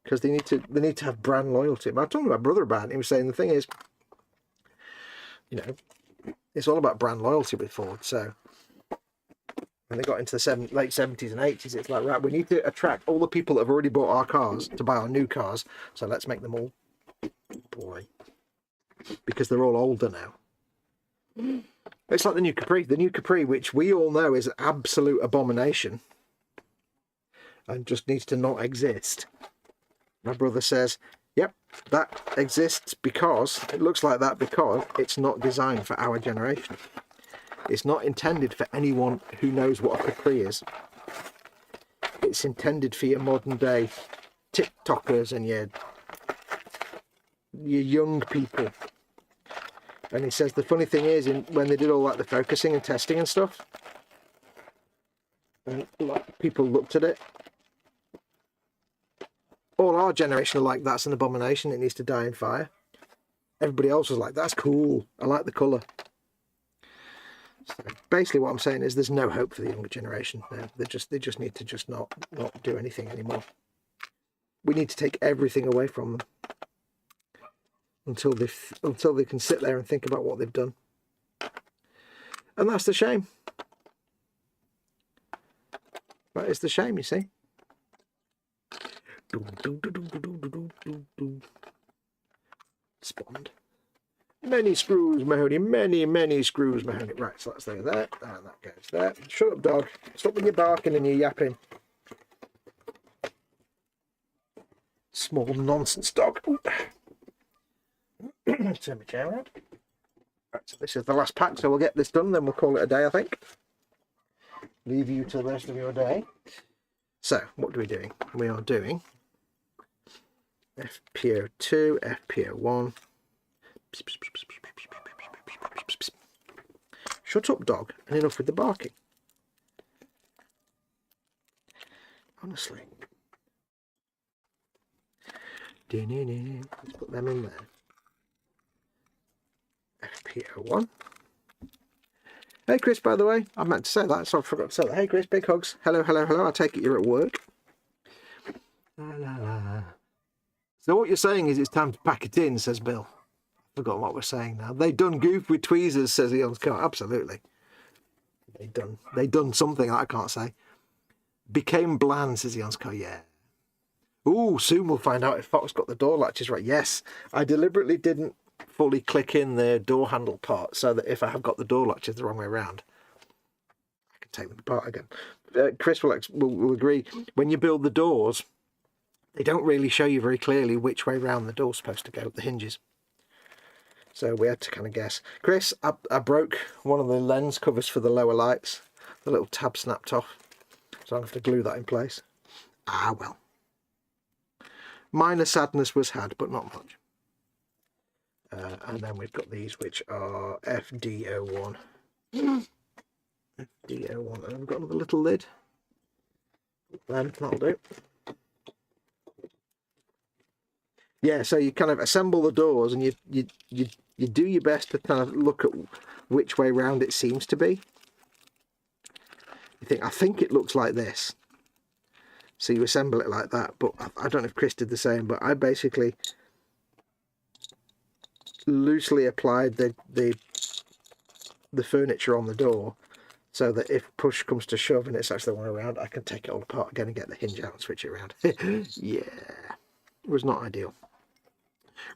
Because they need to have brand loyalty. But I told my brother about it, and he was saying the thing is, you know, it's all about brand loyalty with Ford. So when they got into the late 70s and 80s, it's like, right, we need to attract all the people that have already bought our cars to buy our new cars. So let's make them all boring. Because they're all older now. It's like the new Capri. The new Capri, which we all know is an absolute abomination. And just needs to not exist. My brother says, yep, that exists because, it looks like that because it's not designed for our generation. It's not intended for anyone who knows what a Capri is. It's intended for your modern day TikTokers and your young people. And he says the funny thing is, when they did all like the focusing and testing and stuff, and like people looked at it. All our generation are like, that's an abomination, it needs to die in fire. Everybody else was like, that's cool, I like the colour. So basically what I'm saying is there's no hope for the younger generation. No, they just need to just not do anything anymore. We need to take everything away from them until they can sit there and think about what they've done. And that's the shame. That is the shame, you see. Spawned. Many screws, Mahoney. Many screws, Mahoney. Right, so that's there, and that goes there. Shut up, dog. Stop with your barking and your yapping. Small nonsense dog. Turn my chair around. Right, so this is the last pack, so we'll get this done, then we'll call it a day, I think. Leave you to the rest of your day. So, what are we doing? We are doing FPO2, FPO1. Shut up, dog, and enough with the barking. Honestly. Let's put them in there. FPO1. Hey Chris, by the way, I meant to say that, so I forgot to say that. Hey Chris, big hugs. Hello, hello, hello. I take it you're at work. La, la, la. So what you're saying is it's time to pack it in, says Bill. I've forgotten what we're saying now. They done goof with tweezers, says Eon's car. Absolutely. They done something I can't say. Became bland, says Eon's car. Yeah. Ooh, soon we'll find out if Foxx got the door latches right. Yes, I deliberately didn't fully click in the door handle part so that if I have got the door latches the wrong way around, I can take them apart again. Chris will agree, when you build the doors, they don't really show you very clearly which way round the door's supposed to go, the hinges. So we had to kind of guess. Chris, I broke one of the lens covers for the lower lights. The little tab snapped off, so I'm going to have to glue that in place. Ah, well. Minor sadness was had, but not much. And then we've got these, which are FD01. FD01. And we've got another little lid. Then that'll do. Yeah, so you kind of assemble the doors, and you do your best to kind of look at which way round it seems to be. You think, I think it looks like this. So you assemble it like that. But I don't know if Chris did the same, but I basically loosely applied the furniture on the door so that if push comes to shove and it's actually the one around, I can take it all apart again and get the hinge out and switch it around. Yeah, it was not ideal.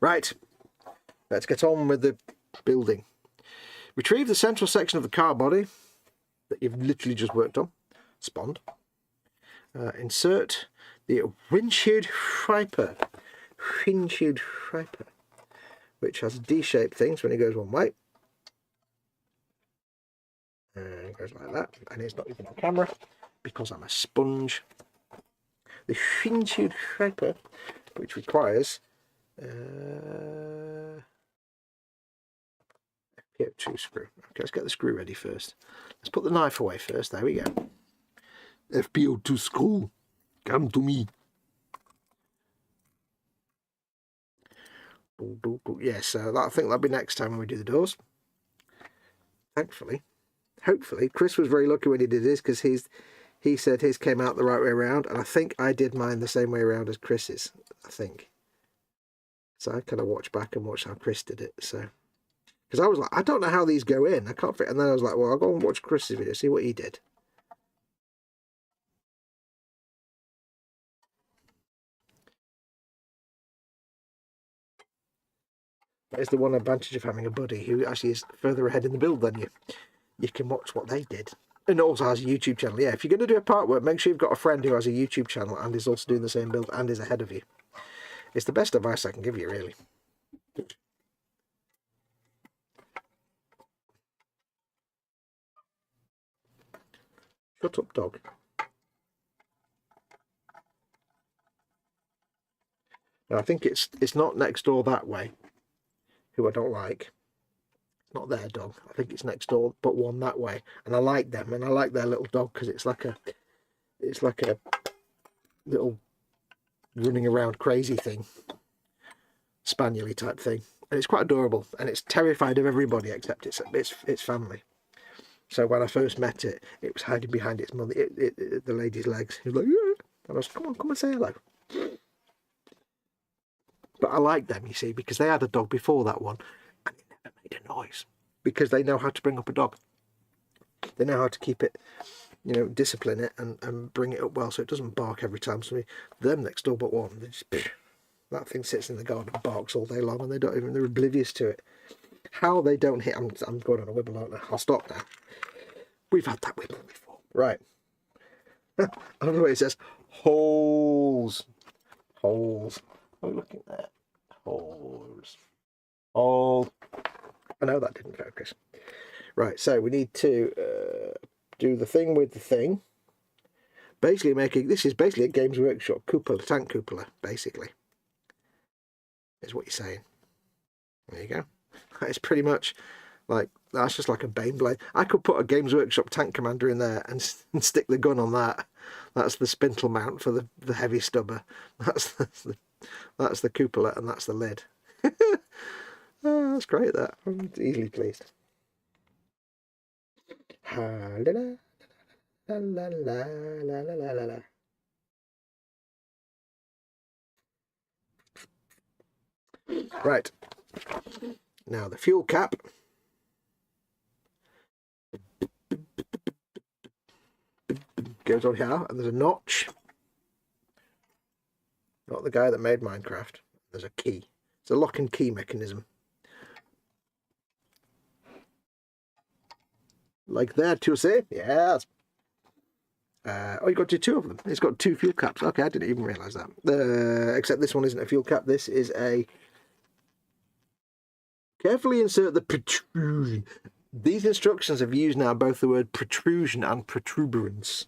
Right, let's get on with the building. Retrieve the central section of the car body that you've literally just worked on. Spawned. Insert the windshield wiper. Windshield wiper, which has D-shaped things when it goes one way. And it goes like that. And it's not even on camera because I'm a sponge. The windshield wiper, which requires FPO2 screw. Okay, let's get the screw ready first. Let's put the knife away first. There we go. FPO2 screw. Come to me. Yeah, so I think that'll be next time when we do the doors. Thankfully. Hopefully. Chris was very lucky when he did his, because he said his came out the right way around, and I think I did mine the same way around as Chris's, I think. So I kind of watched back and watched how Chris did it, so. Because I was like, I don't know how these go in, I can't fit, and then I was like, well, I'll go and watch Chris's video, see what he did. That is the one advantage of having a buddy who actually is further ahead in the build than you. You can watch what they did. And also has a YouTube channel. Yeah, if you're going to do a part work, make sure you've got a friend who has a YouTube channel and is also doing the same build and is ahead of you. It's the best advice I can give you, really. Shut up, dog. Now, I think it's not next door that way, who I don't like. It's not their dog. I think it's next door, but one that way. And I like them, and I like their little dog because it's like it's like a little running around crazy thing, spaniel-y type thing, and it's quite adorable, and it's terrified of everybody except its family. So when I first met it, it was hiding behind its mother, the lady's legs. It was like, yeah. And I was, come and say hello. But I like them, you see, because they had a dog before that one, and it never made a noise, because they know how to bring up a dog. They know how to keep it, you know, discipline it and bring it up well, so it doesn't bark every time somebody. Them next door but one, they just, that thing sits in the garden and barks all day long, and they're oblivious to it. How they don't hit, I'm going on a wibble, aren't I? I'll stop now. We've had that wibble before. Right. I love the way it says holes. Holes. Are we looking at holes? Hole. I know that didn't focus. Right, so we need to do the thing with the thing. Basically this is basically a Games Workshop cupola, tank cupola, basically. Is what you're saying. There you go. It's pretty much like, that's just like a Baneblade. I could put a Games Workshop Tank Commander in there and stick the gun on that. That's the spindle mount for the heavy stubber. That's the cupola, and that's the lid. Oh, that's great, that. I'm easily pleased. Right. Now the fuel cap. Goes on here, and there's a notch. Not the guy that made Minecraft. There's a key. It's a lock and key mechanism. Like that, you see? Yes. Oh, you got to do two of them. It's got two fuel caps. Okay, I didn't even realise that. Except this one isn't a fuel cap. This is a... Carefully insert the protrusion. These instructions have used now both the word protrusion and protuberance.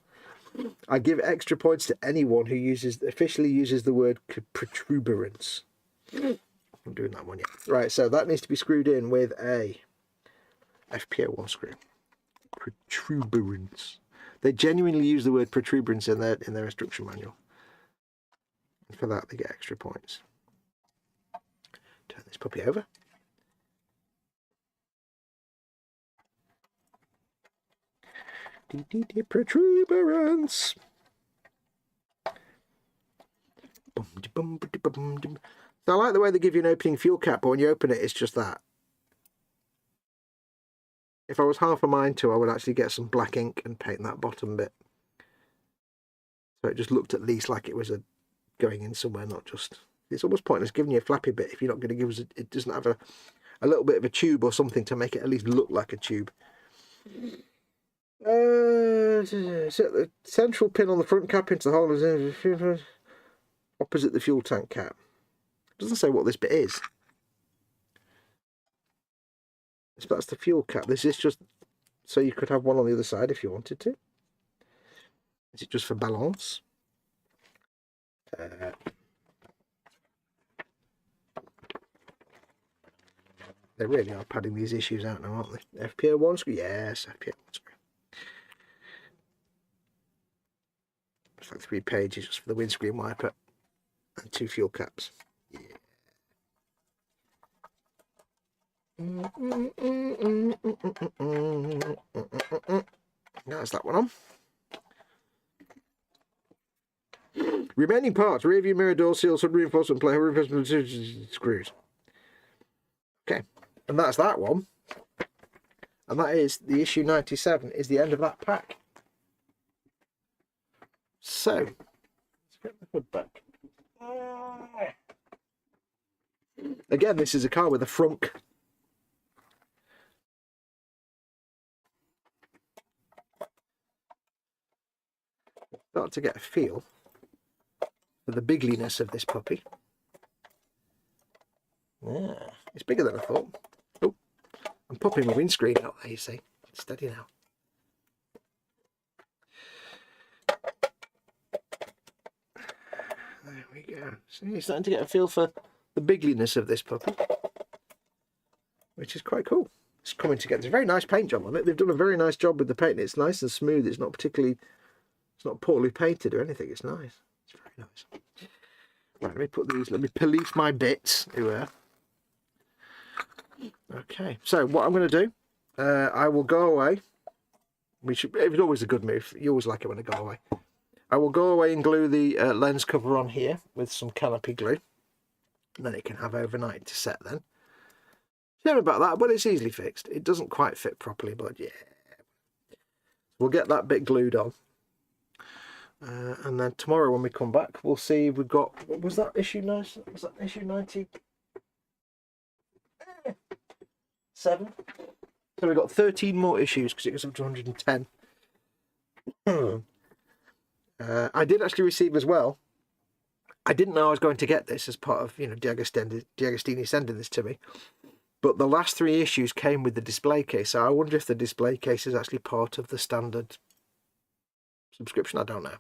I give extra points to anyone who officially uses the word protuberance. I'm doing that one, yeah. Right, so that needs to be screwed in with a FPO1 screw. Protuberance. They genuinely use the word protuberance in their instruction manual. And for that, they get extra points. Turn this puppy over. Protuberance. So I like the way they give you an opening fuel cap, but when you open it, it's just that. If I was half a mind to, I would actually get some black ink and paint that bottom bit. So it just looked at least like it was going in somewhere, not just... It's almost pointless giving you a flappy bit if you're not going to give us... It doesn't have a little bit of a tube or something to make it at least look like a tube. Set the central pin on the front cap into the hole opposite the fuel tank cap. It doesn't say what this bit is. So that's the fuel cap. This is just so you could have one on the other side if you wanted to. Is it just for balance? They really are padding these issues out now, aren't they? FPO1 screw? Yes, FPO1 screw. It's like 3 pages just for the windscreen wiper and 2 fuel caps. Yeah. That's that one on. Remaining parts: rear view mirror, door seals, hood reinforcement plate, reinforcement screws. Okay, and that's that one. And that is the issue 97. Is the end of that pack. So let's get the hood back. Again, this is a car with a frunk. Start to get a feel for the bigliness of this puppy. Yeah, it's bigger than I thought. Oh, I'm popping my windscreen out there, you see. Steady now. There we go. So you're starting to get a feel for the bigliness of this puppy, which is quite cool. It's coming together. It's a very nice paint job on it. They've done a very nice job with the paint. It's nice and smooth. It's It's not poorly painted or anything. It's nice. It's very nice. Right, let me put these. Let me police my bits. Here. Okay. So what I'm going to do, I will go away. It's always a good move. You always like it when I go away. I will go away and glue the lens cover on here with some canopy glue. And then it can have overnight to set then. Sorry about that, but it's easily fixed. It doesn't quite fit properly, but yeah. We'll get that bit glued on. And then tomorrow when we come back, we'll see if we've got... What was that issue? Nice? Was that issue 97? So we've got 13 more issues because it goes up to 110. I did actually receive as well. I didn't know I was going to get this as part of, you know, DeAgostini sending this to me. But the last 3 issues came with the display case. So I wonder if the display case is actually part of the standard subscription. I don't know.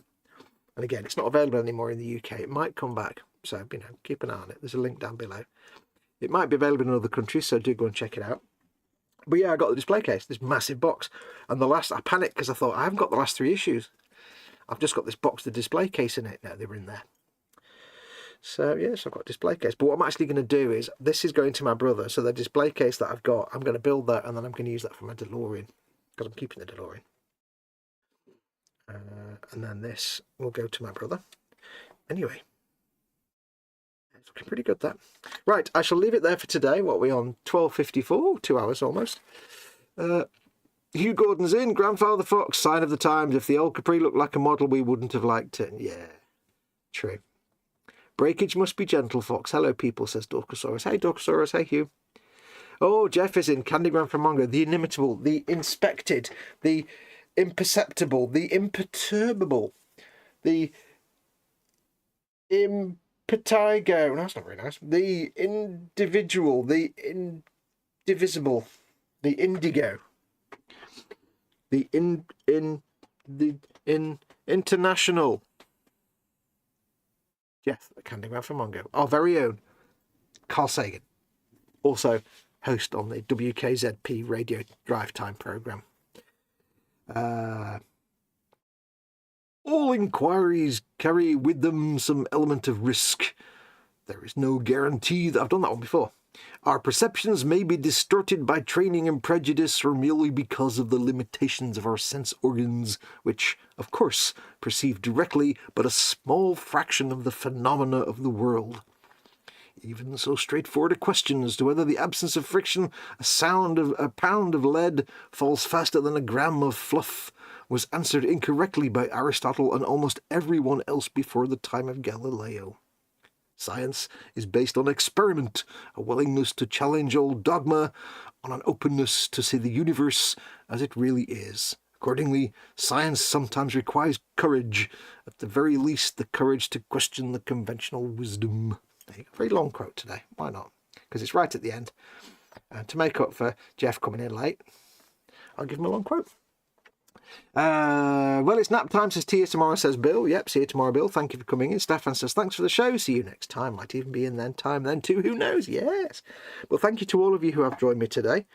And again, it's not available anymore in the UK. It might come back. So, you know, keep an eye on it. There's a link down below. It might be available in other countries, so do go and check it out. But yeah, I got the display case, this massive box. And I panicked because I thought, I haven't got the last 3 issues. I've just got this box with the display case in it. No, they were in there. So yes, I've got a display case. But what I'm actually going to do is, this is going to my brother. So the display case that I've got, I'm going to build that and then I'm going to use that for my DeLorean. Because I'm keeping the DeLorean. And then this will go to my brother. Anyway. It's looking pretty good, that. Right, I shall leave it there for today. What are we on? 12:54, 2 hours almost. Hugh Gordon's in. Grandfather Fox, sign of the times. If the old Capri looked like a model, we wouldn't have liked it. Yeah, true. Breakage must be gentle, Fox. Hello, people, says Dorkosaurus. Hey, Dorkosaurus. Hey, Hugh. Oh, Jeff is in. Candygram from Mongo. The inimitable, the inspected, the imperceptible, the imperturbable, the impetigo. No, that's not very nice. The individual, the indivisible, the indigo. The international. Yes, the Candygram from Mongo. Our very own Carl Sagan. Also host on the WKZP Radio Drive Time programme. All inquiries carry with them some element of risk. There is no guarantee that... I've done that one before. Our perceptions may be distorted by training and prejudice or merely because of the limitations of our sense organs, which, of course, perceive directly but a small fraction of the phenomena of the world. Even so straightforward a question as to whether the absence of friction, a pound of lead falls faster than a gram of fluff, was answered incorrectly by Aristotle and almost everyone else before the time of Galileo. Science is based on experiment, a willingness to challenge old dogma, on an openness to see the universe as it really is. Accordingly, science sometimes requires courage, at the very least the courage to question the conventional wisdom. There you go. Very long quote today. Why not? Because it's right at the end. And to make up for Jeff coming in late, I'll give him a long quote. Well, it's nap time, says Tia tomorrow, says Bill. Yep, see you tomorrow, Bill. Thank you for coming in. Stefan says, thanks for the show. See you next time. Might even be in time then too. Who knows? Yes. Well, thank you to all of you who have joined me today.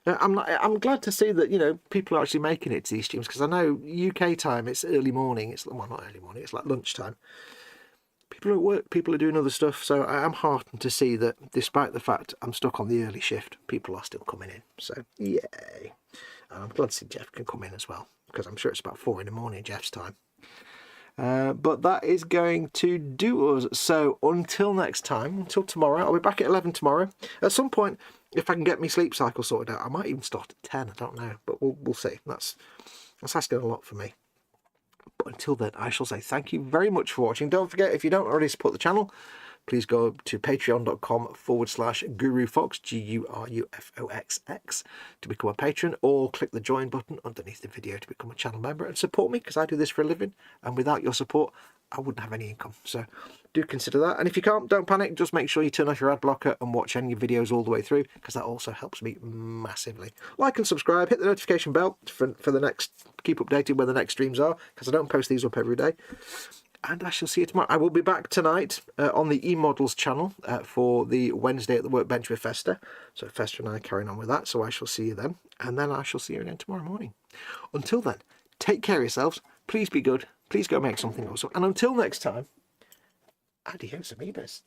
I'm glad to see that, you know, people are actually making it to these streams, because I know UK time, it's early morning. Well, not early morning, it's like lunchtime. People are at work, people are doing other stuff, so I am heartened to see that despite the fact I'm stuck on the early shift, people are still coming in. So, yay. And I'm glad to see Jeff can come in as well, because I'm sure it's about 4 in the morning Jeff's time. But that is going to do us. So until next time, until tomorrow, I'll be back at 11 tomorrow. At some point, if I can get my sleep cycle sorted out, I might even start at 10, I don't know, but we'll see. That's asking a lot for me. But until then, I shall say thank you very much for watching. Don't forget, if you don't already support the channel, please go to patreon.com/gurufoxx, GURUFOXX, to become a patron, or click the join button underneath the video to become a channel member and support me, because I do this for a living, and without your support, I wouldn't have any income. So do consider that. And if you can't, don't panic. Just make sure you turn off your ad blocker and watch any videos all the way through, because that also helps me massively. Like and subscribe, hit the notification bell for the next, keep updated when the next streams are, because I don't post these up every day. And I shall see you tomorrow. I will be back tonight on the eModels channel for the Wednesday at the Workbench with Fester. So Fester and I are carrying on with that. So I shall see you then. And then I shall see you again tomorrow morning. Until then, take care of yourselves. Please be good. please go make something awesome. And until next time, adios, amigos.